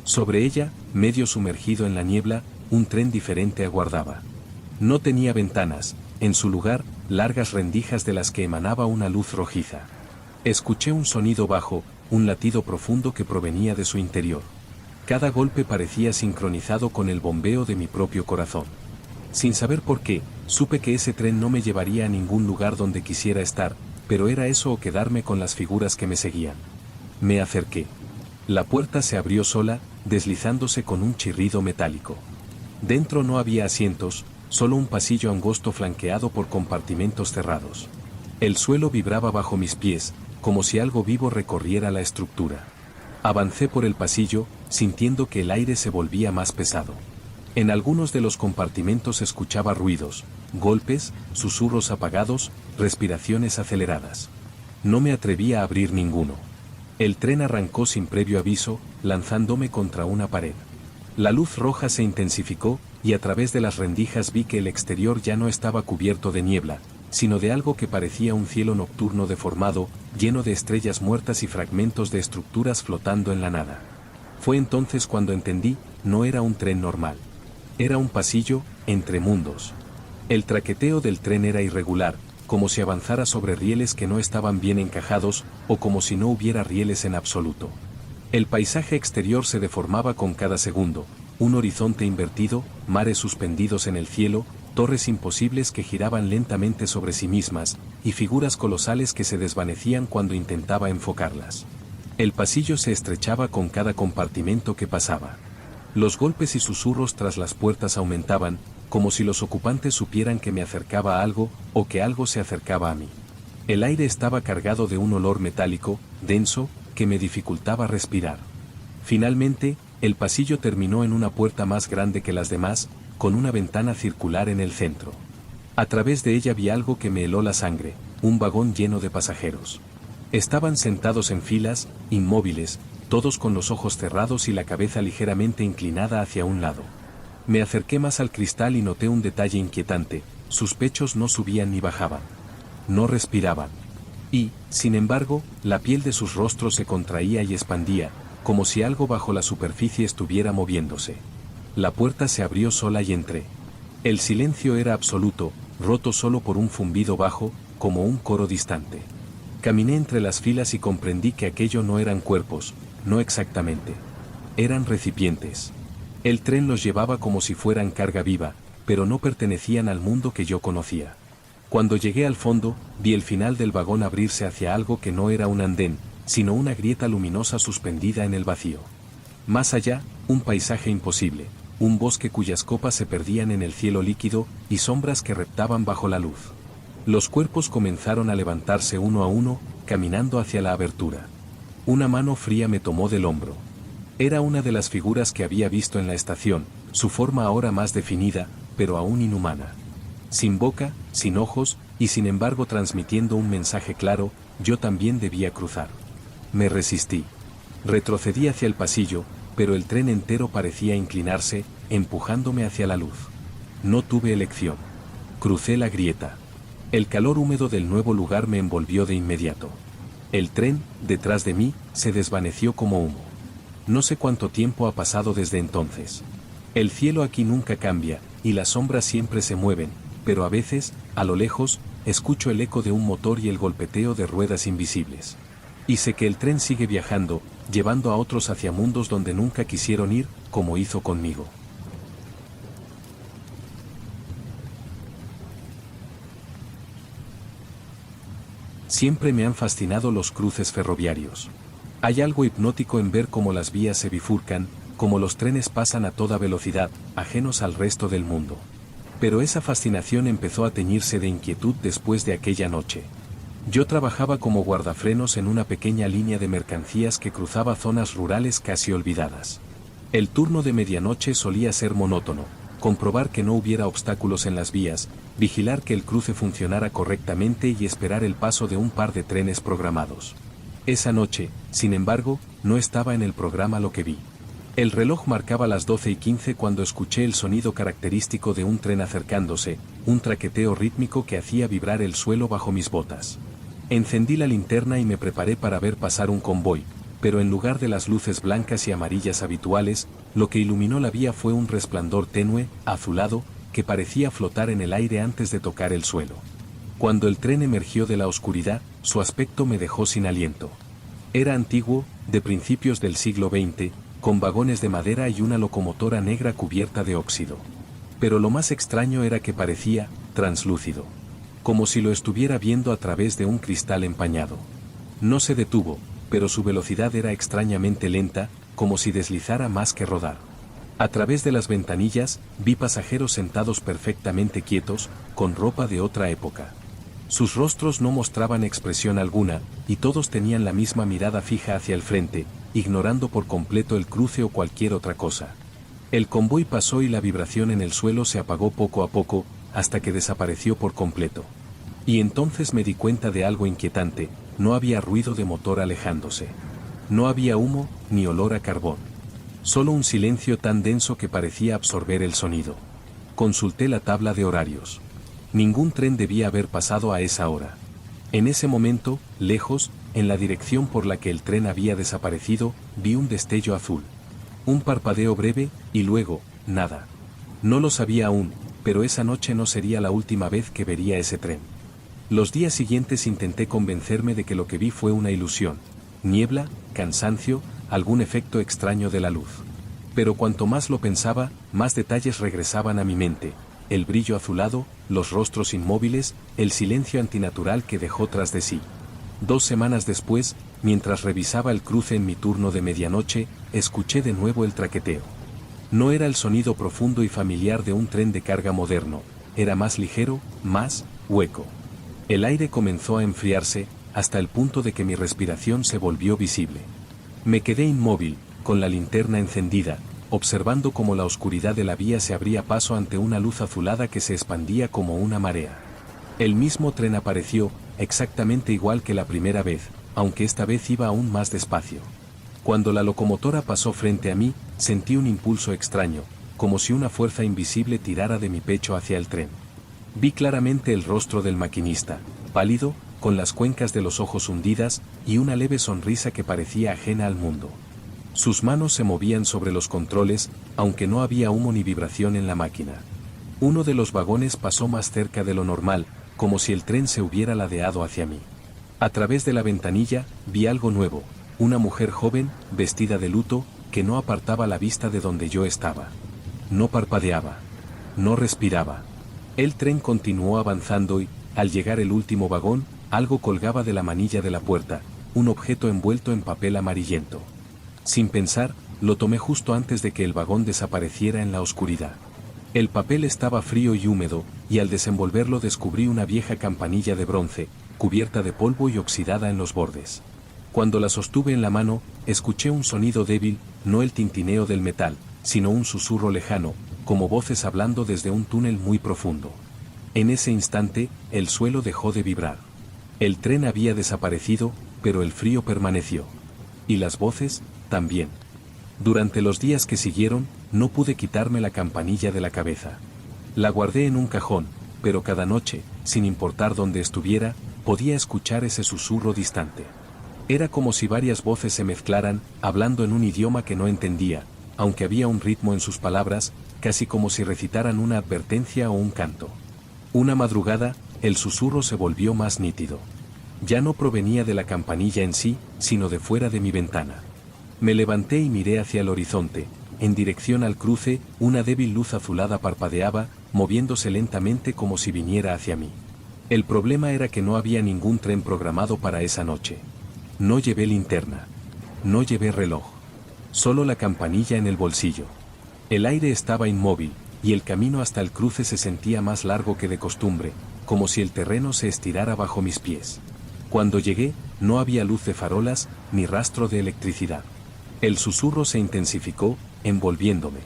Sobre ella, medio sumergido en la niebla, un tren diferente aguardaba. No tenía ventanas, en su lugar, largas rendijas de las que emanaba una luz rojiza. Escuché un sonido bajo, un latido profundo que provenía de su interior. Cada golpe parecía sincronizado con el bombeo de mi propio corazón. Sin saber por qué, supe que ese tren no me llevaría a ningún lugar donde quisiera estar, pero era eso o quedarme con las figuras que me seguían. Me acerqué. La puerta se abrió sola, deslizándose con un chirrido metálico. Dentro no había asientos, solo un pasillo angosto flanqueado por compartimentos cerrados. El suelo vibraba bajo mis pies, como si algo vivo recorriera la estructura. Avancé por el pasillo, sintiendo que el aire se volvía más pesado. En algunos de los compartimentos escuchaba ruidos, golpes, susurros apagados, respiraciones aceleradas. No me atrevía a abrir ninguno. El tren arrancó sin previo aviso, lanzándome contra una pared. La luz roja se intensificó, y a través de las rendijas vi que el exterior ya no estaba cubierto de niebla, sino de algo que parecía un cielo nocturno deformado, lleno de estrellas muertas y fragmentos de estructuras flotando en la nada. Fue entonces cuando entendí, no era un tren normal. Era un pasillo, entre mundos. El traqueteo del tren era irregular, como si avanzara sobre rieles que no estaban bien encajados, o como si no hubiera rieles en absoluto. El paisaje exterior se deformaba con cada segundo, un horizonte invertido, mares suspendidos en el cielo, torres imposibles que giraban lentamente sobre sí mismas, y figuras colosales que se desvanecían cuando intentaba enfocarlas. El pasillo se estrechaba con cada compartimento que pasaba. Los golpes y susurros tras las puertas aumentaban, como si los ocupantes supieran que me acercaba a algo, o que algo se acercaba a mí. El aire estaba cargado de un olor metálico, denso, que me dificultaba respirar. Finalmente, el pasillo terminó en una puerta más grande que las demás, con una ventana circular en el centro. A través de ella vi algo que me heló la sangre, un vagón lleno de pasajeros. Estaban sentados en filas, inmóviles, todos con los ojos cerrados y la cabeza ligeramente inclinada hacia un lado. Me acerqué más al cristal y noté un detalle inquietante: sus pechos no subían ni bajaban. No respiraban. Y, sin embargo, la piel de sus rostros se contraía y expandía, como si algo bajo la superficie estuviera moviéndose. La puerta se abrió sola y entré. El silencio era absoluto, roto solo por un zumbido bajo, como un coro distante. Caminé entre las filas y comprendí que aquello no eran cuerpos, no exactamente. Eran recipientes. El tren los llevaba como si fueran carga viva, pero no pertenecían al mundo que yo conocía. Cuando llegué al fondo, vi el final del vagón abrirse hacia algo que no era un andén, sino una grieta luminosa suspendida en el vacío. Más allá, un paisaje imposible, un bosque cuyas copas se perdían en el cielo líquido y sombras que reptaban bajo la luz. Los cuerpos comenzaron a levantarse uno a uno, caminando hacia la abertura. Una mano fría me tomó del hombro. Era una de las figuras que había visto en la estación, su forma ahora más definida, pero aún inhumana. Sin boca, sin ojos, y sin embargo transmitiendo un mensaje claro, yo también debía cruzar. Me resistí. Retrocedí hacia el pasillo, pero el tren entero parecía inclinarse, empujándome hacia la luz. No tuve elección. Crucé la grieta. El calor húmedo del nuevo lugar me envolvió de inmediato. El tren, detrás de mí, se desvaneció como humo. No sé cuánto tiempo ha pasado desde entonces. El cielo aquí nunca cambia, y las sombras siempre se mueven, pero a veces, a lo lejos, escucho el eco de un motor y el golpeteo de ruedas invisibles. Y sé que el tren sigue viajando, llevando a otros hacia mundos donde nunca quisieron ir, como hizo conmigo. Siempre me han fascinado los cruces ferroviarios. Hay algo hipnótico en ver cómo las vías se bifurcan, cómo los trenes pasan a toda velocidad, ajenos al resto del mundo. Pero esa fascinación empezó a teñirse de inquietud después de aquella noche. Yo trabajaba como guardafrenos en una pequeña línea de mercancías que cruzaba zonas rurales casi olvidadas. El turno de medianoche solía ser monótono, comprobar que no hubiera obstáculos en las vías, vigilar que el cruce funcionara correctamente y esperar el paso de un par de trenes programados. Esa noche, sin embargo, no estaba en el programa lo que vi. El reloj marcaba las 12:15 cuando escuché el sonido característico de un tren acercándose, un traqueteo rítmico que hacía vibrar el suelo bajo mis botas. Encendí la linterna y me preparé para ver pasar un convoy, pero en lugar de las luces blancas y amarillas habituales, lo que iluminó la vía fue un resplandor tenue, azulado, que parecía flotar en el aire antes de tocar el suelo. Cuando el tren emergió de la oscuridad, su aspecto me dejó sin aliento. Era antiguo, de principios del siglo XX, con vagones de madera y una locomotora negra cubierta de óxido. Pero lo más extraño era que parecía translúcido, como si lo estuviera viendo a través de un cristal empañado. No se detuvo, pero su velocidad era extrañamente lenta, como si deslizara más que rodar. A través de las ventanillas, vi pasajeros sentados perfectamente quietos, con ropa de otra época. Sus rostros no mostraban expresión alguna, y todos tenían la misma mirada fija hacia el frente, ignorando por completo el cruce o cualquier otra cosa. El convoy pasó y la vibración en el suelo se apagó poco a poco, hasta que desapareció por completo. Y entonces me di cuenta de algo inquietante: no había ruido de motor alejándose. No había humo, ni olor a carbón. Solo un silencio tan denso que parecía absorber el sonido. Consulté la tabla de horarios. Ningún tren debía haber pasado a esa hora. En ese momento, lejos, en la dirección por la que el tren había desaparecido, vi un destello azul. Un parpadeo breve, y luego, nada. No lo sabía aún, pero esa noche no sería la última vez que vería ese tren. Los días siguientes intenté convencerme de que lo que vi fue una ilusión. Niebla, cansancio, algún efecto extraño de la luz. Pero cuanto más lo pensaba, más detalles regresaban a mi mente. El brillo azulado, los rostros inmóviles, el silencio antinatural que dejó tras de sí. 2 semanas después, mientras revisaba el cruce en mi turno de medianoche, escuché de nuevo el traqueteo. No era el sonido profundo y familiar de un tren de carga moderno, era más ligero, más hueco. El aire comenzó a enfriarse, hasta el punto de que mi respiración se volvió visible. Me quedé inmóvil, con la linterna encendida, observando cómo la oscuridad de la vía se abría paso ante una luz azulada que se expandía como una marea. El mismo tren apareció, exactamente igual que la primera vez, aunque esta vez iba aún más despacio. Cuando la locomotora pasó frente a mí, sentí un impulso extraño, como si una fuerza invisible tirara de mi pecho hacia el tren. Vi claramente el rostro del maquinista, pálido, con las cuencas de los ojos hundidas, y una leve sonrisa que parecía ajena al mundo. Sus manos se movían sobre los controles, aunque no había humo ni vibración en la máquina. Uno de los vagones pasó más cerca de lo normal, como si el tren se hubiera ladeado hacia mí. A través de la ventanilla, vi algo nuevo, una mujer joven, vestida de luto, que no apartaba la vista de donde yo estaba. No parpadeaba. No respiraba. El tren continuó avanzando y, Al llegar el último vagón, algo colgaba de la manilla de la puerta, un objeto envuelto en papel amarillento. Sin pensar, lo tomé justo antes de que el vagón desapareciera en la oscuridad. El papel estaba frío y húmedo, y al desenvolverlo descubrí una vieja campanilla de bronce, cubierta de polvo y oxidada en los bordes. Cuando la sostuve en la mano, escuché un sonido débil, no el tintineo del metal, sino un susurro lejano, como voces hablando desde un túnel muy profundo. En ese instante, el suelo dejó de vibrar. El tren había desaparecido, pero el frío permaneció. Y las voces, también. Durante los días que siguieron, no pude quitarme la campanilla de la cabeza. La guardé en un cajón, pero cada noche, sin importar dónde estuviera, podía escuchar ese susurro distante. Era como si varias voces se mezclaran, hablando en un idioma que no entendía, aunque había un ritmo en sus palabras, casi como si recitaran una advertencia o un canto. Una madrugada, el susurro se volvió más nítido. Ya no provenía de la campanilla en sí, sino de fuera de mi ventana. Me levanté y miré hacia el horizonte. En dirección al cruce, una débil luz azulada parpadeaba, moviéndose lentamente como si viniera hacia mí. El problema era que no había ningún tren programado para esa noche. No llevé linterna. No llevé reloj. Solo la campanilla en el bolsillo. El aire estaba inmóvil, y el camino hasta el cruce se sentía más largo que de costumbre, como si el terreno se estirara bajo mis pies. Cuando llegué, no había luz de farolas, ni rastro de electricidad. El susurro se intensificó, envolviéndome.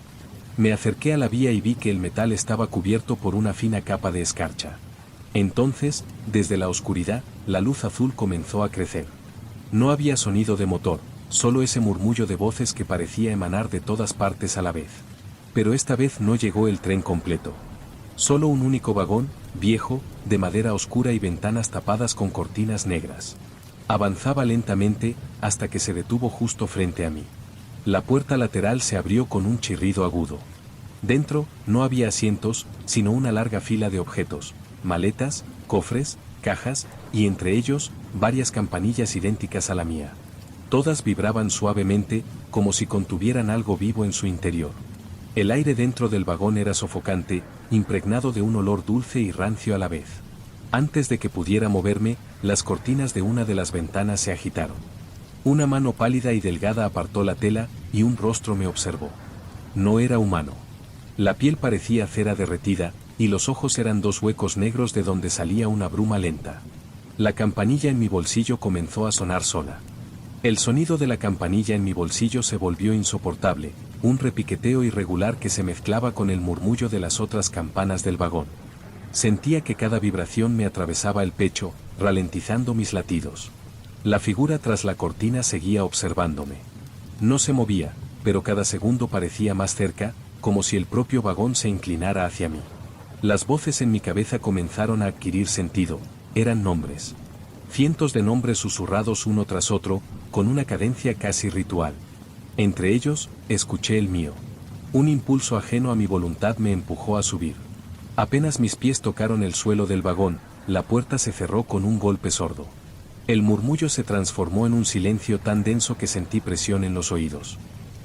Me acerqué a la vía y vi que el metal estaba cubierto por una fina capa de escarcha. Entonces, desde la oscuridad, la luz azul comenzó a crecer. No había sonido de motor, solo ese murmullo de voces que parecía emanar de todas partes a la vez. Pero esta vez no llegó el tren completo. Solo un único vagón, viejo, de madera oscura y ventanas tapadas con cortinas negras. Avanzaba lentamente, hasta que se detuvo justo frente a mí. La puerta lateral se abrió con un chirrido agudo. Dentro, no había asientos, sino una larga fila de objetos, maletas, cofres, cajas, y entre ellos, varias campanillas idénticas a la mía. Todas vibraban suavemente, como si contuvieran algo vivo en su interior. El aire dentro del vagón era sofocante, impregnado de un olor dulce y rancio a la vez. Antes de que pudiera moverme, las cortinas de una de las ventanas se agitaron. Una mano pálida y delgada apartó la tela, y un rostro me observó. No era humano. La piel parecía cera derretida, y los ojos eran dos huecos negros de donde salía una bruma lenta. La campanilla en mi bolsillo comenzó a sonar sola. El sonido de la campanilla en mi bolsillo se volvió insoportable, un repiqueteo irregular que se mezclaba con el murmullo de las otras campanas del vagón. Sentía que cada vibración me atravesaba el pecho, ralentizando mis latidos. La figura tras la cortina seguía observándome. No se movía, pero cada segundo parecía más cerca, como si el propio vagón se inclinara hacia mí. Las voces en mi cabeza comenzaron a adquirir sentido, eran nombres. Cientos de nombres susurrados uno tras otro, con una cadencia casi ritual. Entre ellos, escuché el mío. Un impulso ajeno a mi voluntad me empujó a subir. Apenas mis pies tocaron el suelo del vagón, la puerta se cerró con un golpe sordo. El murmullo se transformó en un silencio tan denso que sentí presión en los oídos.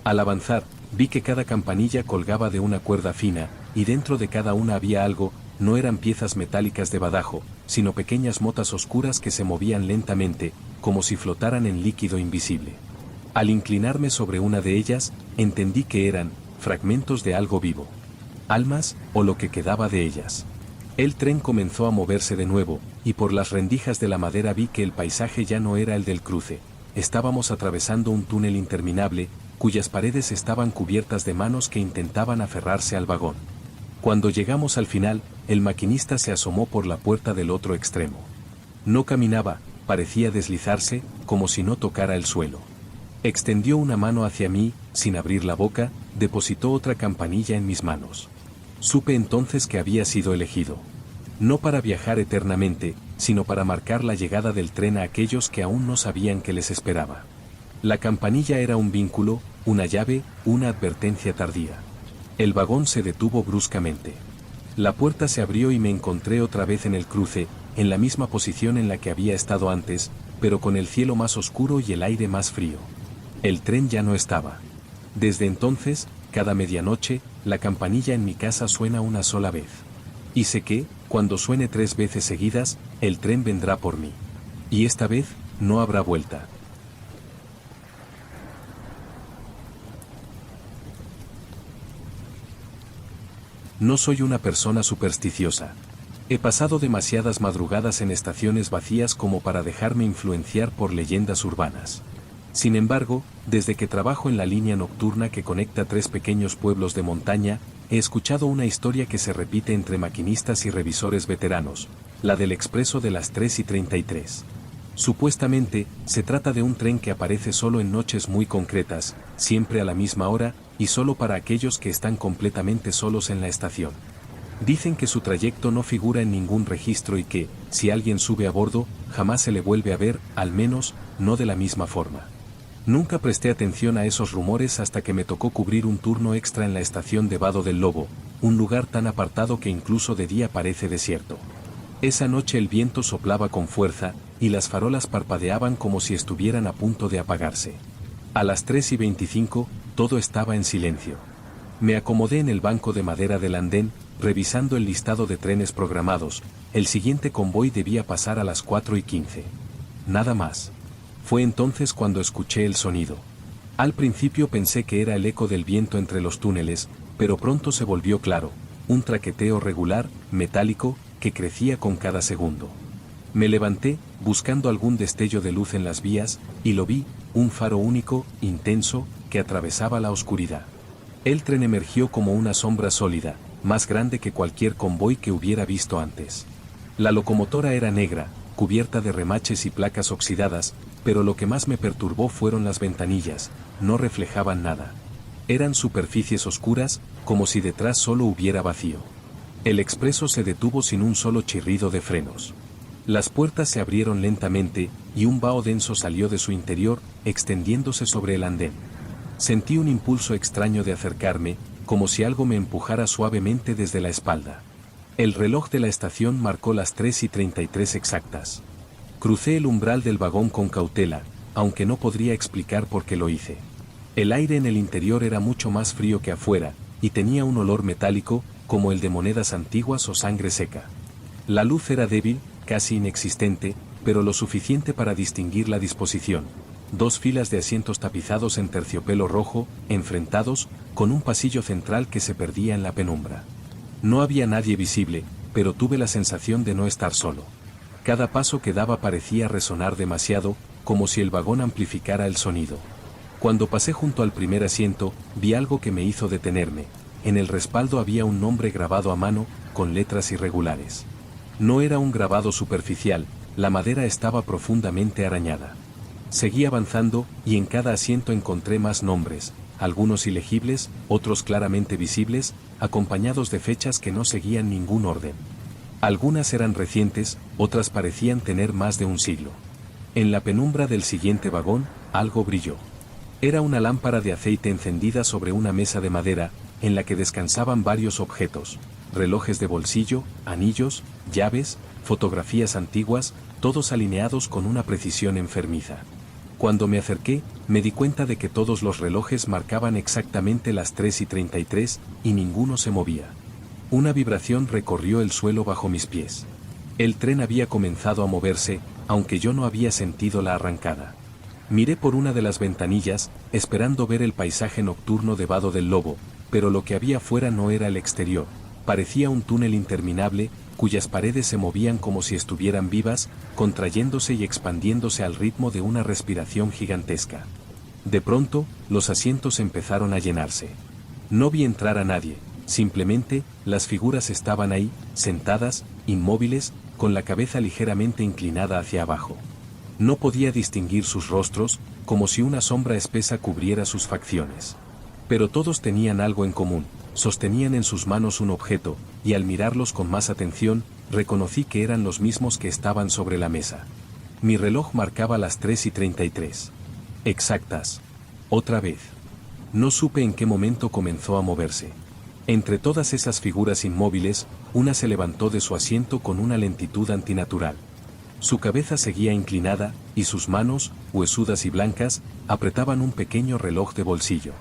Al avanzar, vi que cada campanilla colgaba de una cuerda fina, y dentro de cada una había algo, no eran piezas metálicas de badajo, sino pequeñas motas oscuras que se movían lentamente, como si flotaran en líquido invisible. Al inclinarme sobre una de ellas, entendí que eran fragmentos de algo vivo. Almas, o lo que quedaba de ellas. El tren comenzó a moverse de nuevo, y por las rendijas de la madera vi que el paisaje ya no era el del cruce. Estábamos atravesando un túnel interminable, cuyas paredes estaban cubiertas de manos que intentaban aferrarse al vagón. Cuando llegamos al final, el maquinista se asomó por la puerta del otro extremo. No caminaba, parecía deslizarse, como si no tocara el suelo. Extendió una mano hacia mí, sin abrir la boca, depositó otra campanilla en mis manos. Supe entonces que había sido elegido. No para viajar eternamente, sino para marcar la llegada del tren a aquellos que aún no sabían que les esperaba. La campanilla era un vínculo, una llave, una advertencia tardía. El vagón se detuvo bruscamente. La puerta se abrió y me encontré otra vez en el cruce, en la misma posición en la que había estado antes, pero con el cielo más oscuro y el aire más frío. El tren ya no estaba. Desde entonces, cada medianoche, la campanilla en mi casa suena una sola vez. Y sé que, Cuando suene 3 veces seguidas, el tren vendrá por mí. Y esta vez, no habrá vuelta. No soy una persona supersticiosa. He pasado demasiadas madrugadas en estaciones vacías como para dejarme influenciar por leyendas urbanas. Sin embargo, desde que trabajo en la línea nocturna que conecta 3 pequeños pueblos de montaña, he escuchado una historia que se repite entre maquinistas y revisores veteranos, la del expreso de las 3:33. Supuestamente, se trata de un tren que aparece solo en noches muy concretas, siempre a la misma hora, y solo para aquellos que están completamente solos en la estación. Dicen que su trayecto no figura en ningún registro y que, si alguien sube a bordo, jamás se le vuelve a ver, al menos, no de la misma forma. Nunca presté atención a esos rumores hasta que me tocó cubrir un turno extra en la estación de Vado del Lobo, un lugar tan apartado que incluso de día parece desierto. Esa noche el viento soplaba con fuerza, y las farolas parpadeaban como si estuvieran a punto de apagarse. A las 3:25, todo estaba en silencio. Me acomodé en el banco de madera del andén, revisando el listado de trenes programados. El siguiente convoy debía pasar a las 4:15. Nada más. Fue entonces cuando escuché el sonido. Al principio pensé que era el eco del viento entre los túneles, pero pronto se volvió claro, un traqueteo regular, metálico, que crecía con cada segundo. Me levanté, buscando algún destello de luz en las vías, y lo vi, un faro único, intenso, que atravesaba la oscuridad. El tren emergió como una sombra sólida, más grande que cualquier convoy que hubiera visto antes. La locomotora era negra, cubierta de remaches y placas oxidadas, pero lo que más me perturbó fueron las ventanillas, no reflejaban nada. Eran superficies oscuras, como si detrás solo hubiera vacío. El expreso se detuvo sin un solo chirrido de frenos. Las puertas se abrieron lentamente, y un vaho denso salió de su interior, extendiéndose sobre el andén. Sentí un impulso extraño de acercarme, como si algo me empujara suavemente desde la espalda. El reloj de la estación marcó las 3:33 exactas. Crucé el umbral del vagón con cautela, aunque no podría explicar por qué lo hice. El aire en el interior era mucho más frío que afuera, y tenía un olor metálico, como el de monedas antiguas o sangre seca. La luz era débil, casi inexistente, pero lo suficiente para distinguir la disposición. 2 filas de asientos tapizados en terciopelo rojo, enfrentados, con un pasillo central que se perdía en la penumbra. No había nadie visible, pero tuve la sensación de no estar solo. Cada paso que daba parecía resonar demasiado, como si el vagón amplificara el sonido. Cuando pasé junto al primer asiento, vi algo que me hizo detenerme. En el respaldo había un nombre grabado a mano, con letras irregulares. No era un grabado superficial, la madera estaba profundamente arañada. Seguí avanzando, y en cada asiento encontré más nombres, algunos ilegibles, otros claramente visibles, acompañados de fechas que no seguían ningún orden. Algunas eran recientes, otras parecían tener más de un siglo. En la penumbra del siguiente vagón, algo brilló. Era una lámpara de aceite encendida sobre una mesa de madera, en la que descansaban varios objetos: relojes de bolsillo, anillos, llaves, fotografías antiguas, todos alineados con una precisión enfermiza. Cuando me acerqué, me di cuenta de que todos los relojes marcaban exactamente las 3:33, y ninguno se movía. Una vibración recorrió el suelo bajo mis pies. El tren había comenzado a moverse, aunque yo no había sentido la arrancada. Miré por una de las ventanillas, esperando ver el paisaje nocturno de Vado del Lobo, pero lo que había fuera no era el exterior, parecía un túnel interminable, cuyas paredes se movían como si estuvieran vivas, contrayéndose y expandiéndose al ritmo de una respiración gigantesca. De pronto, los asientos empezaron a llenarse. No vi entrar a nadie, simplemente, las figuras estaban ahí, sentadas, inmóviles, con la cabeza ligeramente inclinada hacia abajo. No podía distinguir sus rostros, como si una sombra espesa cubriera sus facciones. Pero todos tenían algo en común, sostenían en sus manos un objeto, y al mirarlos con más atención, reconocí que eran los mismos que estaban sobre la mesa. Mi reloj marcaba las 3:33. Exactas. Otra vez. No supe en qué momento comenzó a moverse. Entre todas esas figuras inmóviles, una se levantó de su asiento con una lentitud antinatural. Su cabeza seguía inclinada, y sus manos, huesudas y blancas, apretaban un pequeño reloj de bolsillo.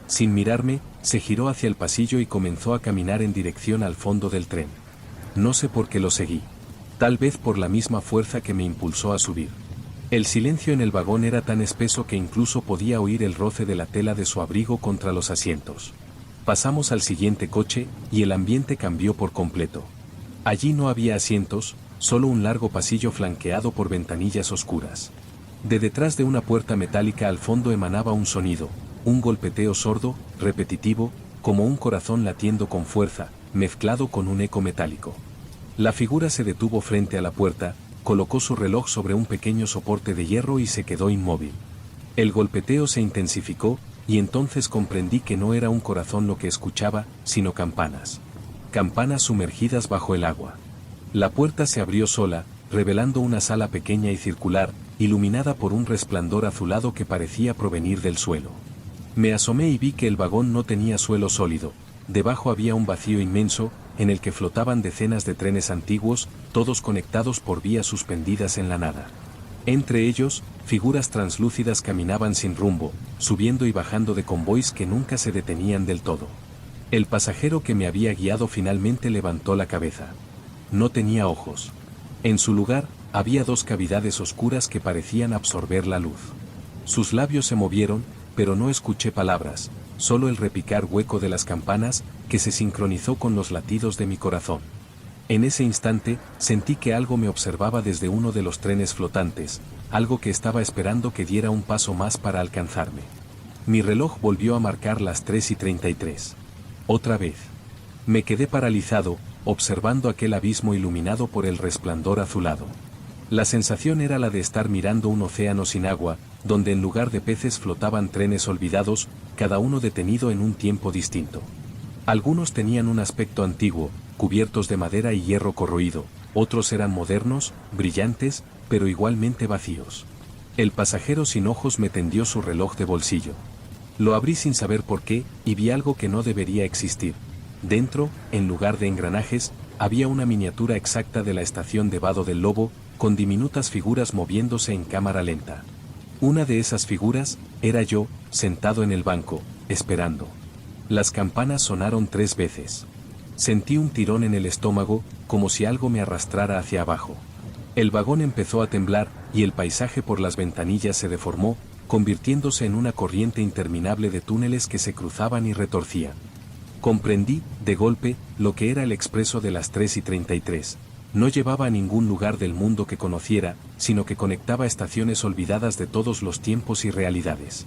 Sin mirarme, se giró hacia el pasillo y comenzó a caminar en dirección al fondo del tren. No sé por qué lo seguí. Tal vez por la misma fuerza que me impulsó a subir. El silencio en el vagón era tan espeso que incluso podía oír el roce de la tela de su abrigo contra los asientos. Pasamos al siguiente coche, y el ambiente cambió por completo. Allí no había asientos, solo un largo pasillo flanqueado por ventanillas oscuras. De detrás de una puerta metálica al fondo emanaba un sonido, un golpeteo sordo, repetitivo, como un corazón latiendo con fuerza, mezclado con un eco metálico. La figura se detuvo frente a la puerta, colocó su reloj sobre un pequeño soporte de hierro y se quedó inmóvil. El golpeteo se intensificó, y entonces comprendí que no era un corazón lo que escuchaba, sino campanas. Campanas sumergidas bajo el agua. La puerta se abrió sola, revelando una sala pequeña y circular, iluminada por un resplandor azulado que parecía provenir del suelo. Me asomé y vi que el vagón no tenía suelo sólido. Debajo había un vacío inmenso, en el que flotaban decenas de trenes antiguos, todos conectados por vías suspendidas en la nada. Entre ellos, figuras translúcidas caminaban sin rumbo, subiendo y bajando de convoys que nunca se detenían del todo. El pasajero que me había guiado finalmente levantó la cabeza. No tenía ojos. En su lugar, había dos cavidades oscuras que parecían absorber la luz. Sus labios se movieron, pero no escuché palabras, solo el repicar hueco de las campanas, que se sincronizó con los latidos de mi corazón. En ese instante, sentí que algo me observaba desde uno de los trenes flotantes, algo que estaba esperando que diera un paso más para alcanzarme. Mi reloj volvió a marcar las 3:33. Otra vez. Me quedé paralizado, observando aquel abismo iluminado por el resplandor azulado. La sensación era la de estar mirando un océano sin agua, donde en lugar de peces flotaban trenes olvidados, cada uno detenido en un tiempo distinto. Algunos tenían un aspecto antiguo, cubiertos de madera y hierro corroído, otros eran modernos, brillantes, pero igualmente vacíos. El pasajero sin ojos me tendió su reloj de bolsillo. Lo abrí sin saber por qué, y vi algo que no debería existir. Dentro, en lugar de engranajes, había una miniatura exacta de la estación de Vado del Lobo, con diminutas figuras moviéndose en cámara lenta. Una de esas figuras, era yo, sentado en el banco, esperando. Las campanas sonaron 3 veces. Sentí un tirón en el estómago, como si algo me arrastrara hacia abajo. El vagón empezó a temblar, y el paisaje por las ventanillas se deformó, convirtiéndose en una corriente interminable de túneles que se cruzaban y retorcían. Comprendí, de golpe, lo que era el expreso de las 3:33. No llevaba a ningún lugar del mundo que conociera, sino que conectaba estaciones olvidadas de todos los tiempos y realidades.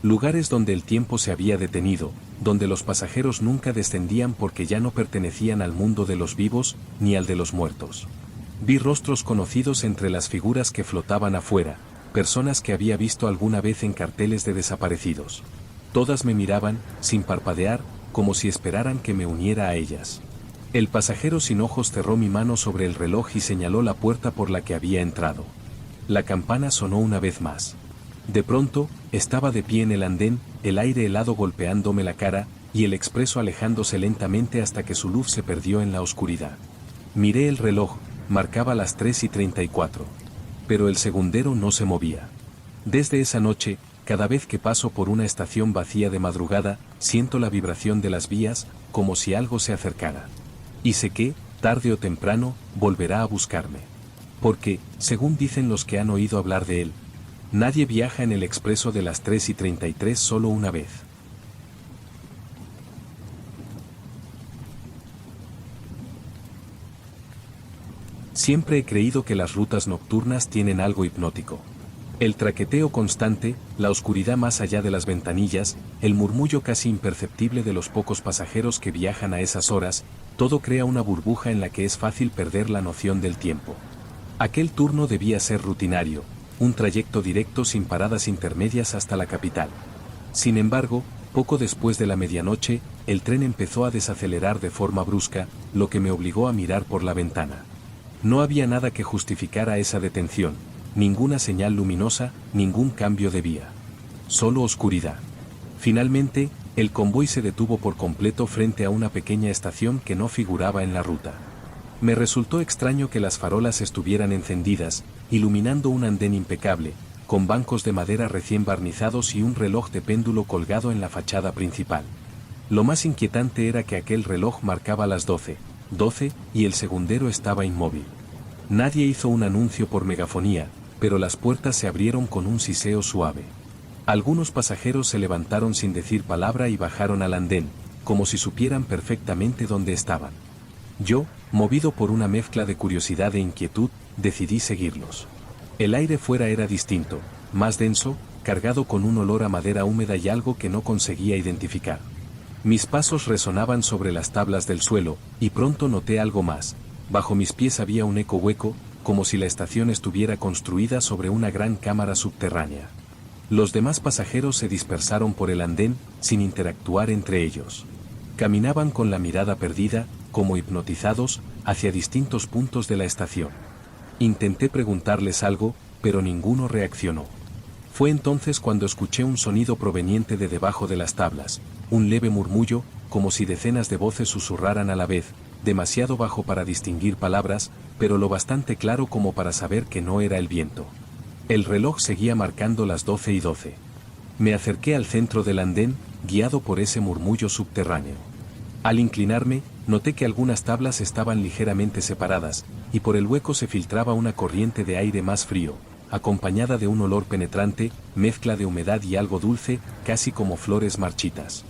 Lugares donde el tiempo se había detenido, donde los pasajeros nunca descendían porque ya no pertenecían al mundo de los vivos, ni al de los muertos. Vi rostros conocidos entre las figuras que flotaban afuera, personas que había visto alguna vez en carteles de desaparecidos. Todas me miraban, sin parpadear, como si esperaran que me uniera a ellas. El pasajero sin ojos cerró mi mano sobre el reloj y señaló la puerta por la que había entrado. La campana sonó una vez más. De pronto, estaba de pie en el andén, el aire helado golpeándome la cara, y el expreso alejándose lentamente hasta que su luz se perdió en la oscuridad. Miré el reloj, marcaba las 3:34. Pero el segundero no se movía. Desde esa noche, cada vez que paso por una estación vacía de madrugada, siento la vibración de las vías, como si algo se acercara. Y sé que, tarde o temprano, volverá a buscarme. Porque, según dicen los que han oído hablar de él, nadie viaja en el expreso de las 3:33 solo una vez. Siempre he creído que las rutas nocturnas tienen algo hipnótico. El traqueteo constante, la oscuridad más allá de las ventanillas, el murmullo casi imperceptible de los pocos pasajeros que viajan a esas horas, todo crea una burbuja en la que es fácil perder la noción del tiempo. Aquel turno debía ser rutinario, un trayecto directo sin paradas intermedias hasta la capital. Sin embargo, poco después de la medianoche, el tren empezó a desacelerar de forma brusca, lo que me obligó a mirar por la ventana. No había nada que justificara esa detención, ninguna señal luminosa, ningún cambio de vía. Solo oscuridad. Finalmente, el convoy se detuvo por completo frente a una pequeña estación que no figuraba en la ruta. Me resultó extraño que las farolas estuvieran encendidas, iluminando un andén impecable, con bancos de madera recién barnizados y un reloj de péndulo colgado en la fachada principal. Lo más inquietante era que aquel reloj marcaba las 12, 12, y el segundero estaba inmóvil. Nadie hizo un anuncio por megafonía, pero las puertas se abrieron con un siseo suave. Algunos pasajeros se levantaron sin decir palabra y bajaron al andén, como si supieran perfectamente dónde estaban. Yo, movido por una mezcla de curiosidad e inquietud, decidí seguirlos. El aire fuera era distinto, más denso, cargado con un olor a madera húmeda y algo que no conseguía identificar. Mis pasos resonaban sobre las tablas del suelo, y pronto noté algo más. Bajo mis pies había un eco hueco, como si la estación estuviera construida sobre una gran cámara subterránea. Los demás pasajeros se dispersaron por el andén, sin interactuar entre ellos. Caminaban con la mirada perdida, como hipnotizados, hacia distintos puntos de la estación. Intenté preguntarles algo, pero ninguno reaccionó. Fue entonces cuando escuché un sonido proveniente de debajo de las tablas, un leve murmullo, como si decenas de voces susurraran a la vez, demasiado bajo para distinguir palabras, pero lo bastante claro como para saber que no era el viento. El reloj seguía marcando las 12:12. Me acerqué al centro del andén, guiado por ese murmullo subterráneo. Al inclinarme, noté que algunas tablas estaban ligeramente separadas, y por el hueco se filtraba una corriente de aire más frío, acompañada de un olor penetrante, mezcla de humedad y algo dulce, casi como flores marchitas.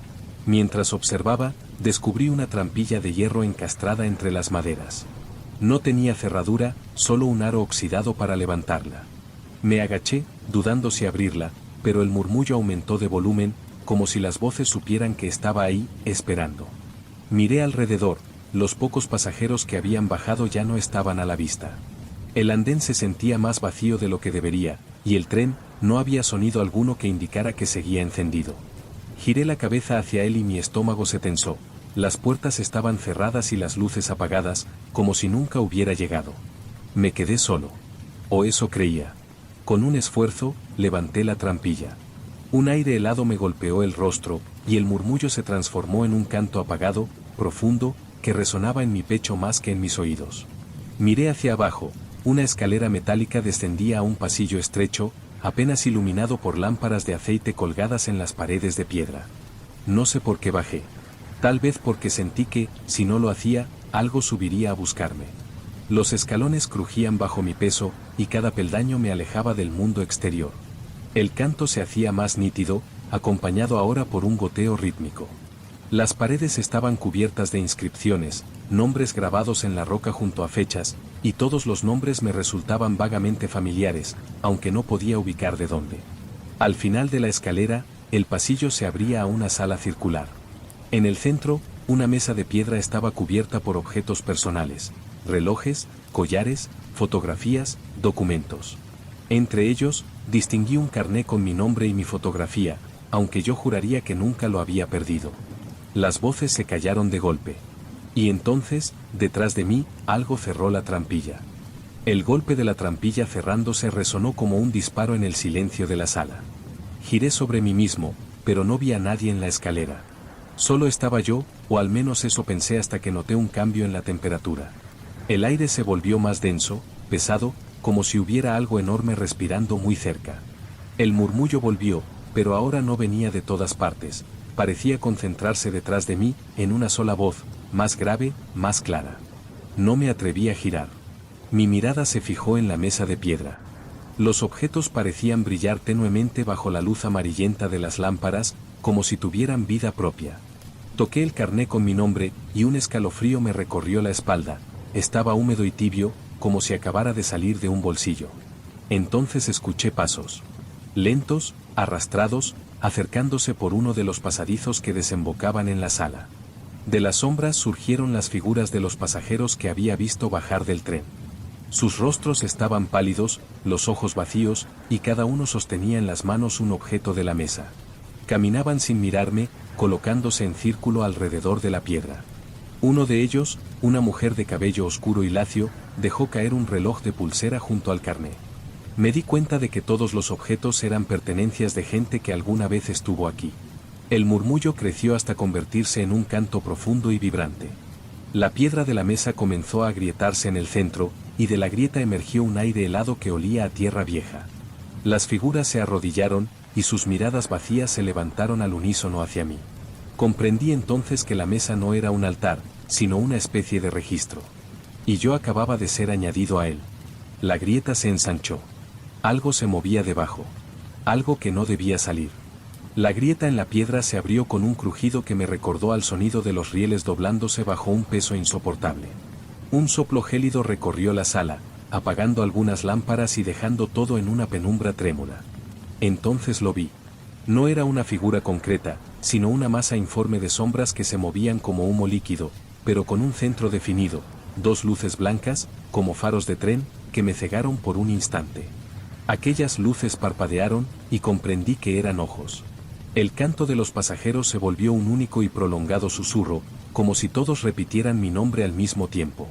Mientras observaba, descubrí una trampilla de hierro encastrada entre las maderas. No tenía cerradura, solo un aro oxidado para levantarla. Me agaché, dudando si abrirla, pero el murmullo aumentó de volumen, como si las voces supieran que estaba ahí, esperando. Miré alrededor, los pocos pasajeros que habían bajado ya no estaban a la vista. El andén se sentía más vacío de lo que debería, y el tren, no había sonido alguno que indicara que seguía encendido. Giré la cabeza hacia él y mi estómago se tensó. Las puertas estaban cerradas y las luces apagadas, como si nunca hubiera llegado. Me quedé solo. O eso creía. Con un esfuerzo, levanté la trampilla. Un aire helado me golpeó el rostro, y el murmullo se transformó en un canto apagado, profundo, que resonaba en mi pecho más que en mis oídos. Miré hacia abajo. Una escalera metálica descendía a un pasillo estrecho, apenas iluminado por lámparas de aceite colgadas en las paredes de piedra. No sé por qué bajé. Tal vez porque sentí que, si no lo hacía, algo subiría a buscarme. Los escalones crujían bajo mi peso, y cada peldaño me alejaba del mundo exterior. El canto se hacía más nítido, acompañado ahora por un goteo rítmico. Las paredes estaban cubiertas de inscripciones, nombres grabados en la roca junto a fechas, y todos los nombres me resultaban vagamente familiares, aunque no podía ubicar de dónde. Al final de la escalera, el pasillo se abría a una sala circular. En el centro, una mesa de piedra estaba cubierta por objetos personales, relojes, collares, fotografías, documentos. Entre ellos, distinguí un carné con mi nombre y mi fotografía, aunque yo juraría que nunca lo había perdido. Las voces se callaron de golpe. Y entonces, detrás de mí, algo cerró la trampilla. El golpe de la trampilla cerrándose resonó como un disparo en el silencio de la sala. Giré sobre mí mismo, pero no vi a nadie en la escalera. Solo estaba yo, o al menos eso pensé hasta que noté un cambio en la temperatura. El aire se volvió más denso, pesado, como si hubiera algo enorme respirando muy cerca. El murmullo volvió, pero ahora no venía de todas partes. Parecía concentrarse detrás de mí, en una sola voz, más grave, más clara. No me atreví a girar. Mi mirada se fijó en la mesa de piedra. Los objetos parecían brillar tenuemente bajo la luz amarillenta de las lámparas, como si tuvieran vida propia. Toqué el carné con mi nombre, y un escalofrío me recorrió la espalda. Estaba húmedo y tibio, como si acabara de salir de un bolsillo. Entonces escuché pasos. Lentos, arrastrados, acercándose por uno de los pasadizos que desembocaban en la sala. De las sombras surgieron las figuras de los pasajeros que había visto bajar del tren. Sus rostros estaban pálidos, los ojos vacíos, y cada uno sostenía en las manos un objeto de la mesa. Caminaban sin mirarme, colocándose en círculo alrededor de la piedra. Uno de ellos, una mujer de cabello oscuro y lacio, dejó caer un reloj de pulsera junto al carné. Me di cuenta de que todos los objetos eran pertenencias de gente que alguna vez estuvo aquí. El murmullo creció hasta convertirse en un canto profundo y vibrante. La piedra de la mesa comenzó a agrietarse en el centro, y de la grieta emergió un aire helado que olía a tierra vieja. Las figuras se arrodillaron, y sus miradas vacías se levantaron al unísono hacia mí. Comprendí entonces que la mesa no era un altar, sino una especie de registro. Y yo acababa de ser añadido a él. La grieta se ensanchó. Algo se movía debajo. Algo que no debía salir. La grieta en la piedra se abrió con un crujido que me recordó al sonido de los rieles doblándose bajo un peso insoportable. Un soplo gélido recorrió la sala, apagando algunas lámparas y dejando todo en una penumbra trémula. Entonces lo vi. No era una figura concreta, sino una masa informe de sombras que se movían como humo líquido, pero con un centro definido, dos luces blancas, como faros de tren, que me cegaron por un instante. Aquellas luces parpadearon, y comprendí que eran ojos. El canto de los pasajeros se volvió un único y prolongado susurro, como si todos repitieran mi nombre al mismo tiempo.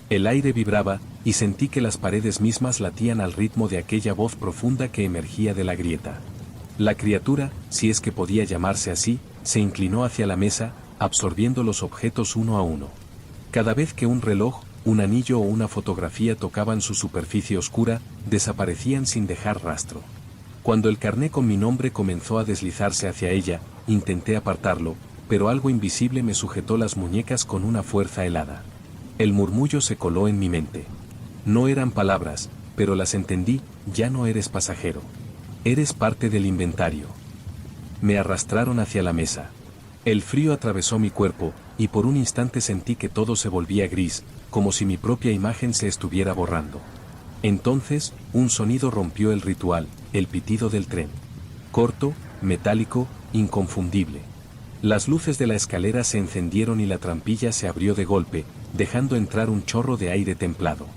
El aire vibraba, y sentí que las paredes mismas latían al ritmo de aquella voz profunda que emergía de la grieta. La criatura, si es que podía llamarse así, se inclinó hacia la mesa, absorbiendo los objetos uno a uno. Cada vez que un reloj, un anillo o una fotografía tocaban su superficie oscura, desaparecían sin dejar rastro. Cuando el carné con mi nombre comenzó a deslizarse hacia ella, intenté apartarlo, pero algo invisible me sujetó las muñecas con una fuerza helada. El murmullo se coló en mi mente. No eran palabras, pero las entendí: ya no eres pasajero. Eres parte del inventario. Me arrastraron hacia la mesa. El frío atravesó mi cuerpo, y por un instante sentí que todo se volvía gris, como si mi propia imagen se estuviera borrando. Entonces, un sonido rompió el ritual, el pitido del tren. Corto, metálico, inconfundible. Las luces de la escalera se encendieron y la trampilla se abrió de golpe, dejando entrar un chorro de aire templado.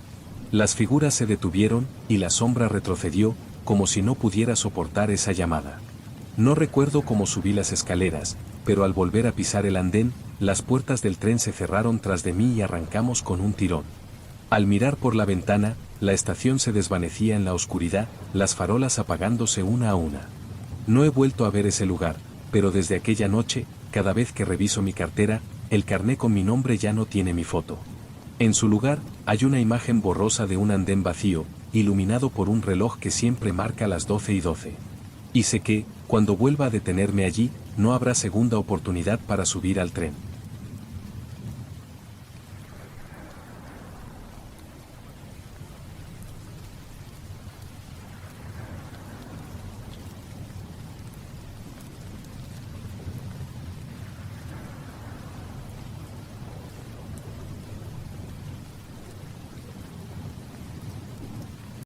Las figuras se detuvieron, y la sombra retrocedió, como si no pudiera soportar esa llamada. No recuerdo cómo subí las escaleras, pero al volver a pisar el andén, las puertas del tren se cerraron tras de mí y arrancamos con un tirón. Al mirar por la ventana, la estación se desvanecía en la oscuridad, las farolas apagándose una a una. No he vuelto a ver ese lugar, pero desde aquella noche, cada vez que reviso mi cartera, el carné con mi nombre ya no tiene mi foto. En su lugar, hay una imagen borrosa de un andén vacío, iluminado por un reloj que siempre marca las 12:12. Y sé que, cuando vuelva a detenerme allí, no habrá segunda oportunidad para subir al tren.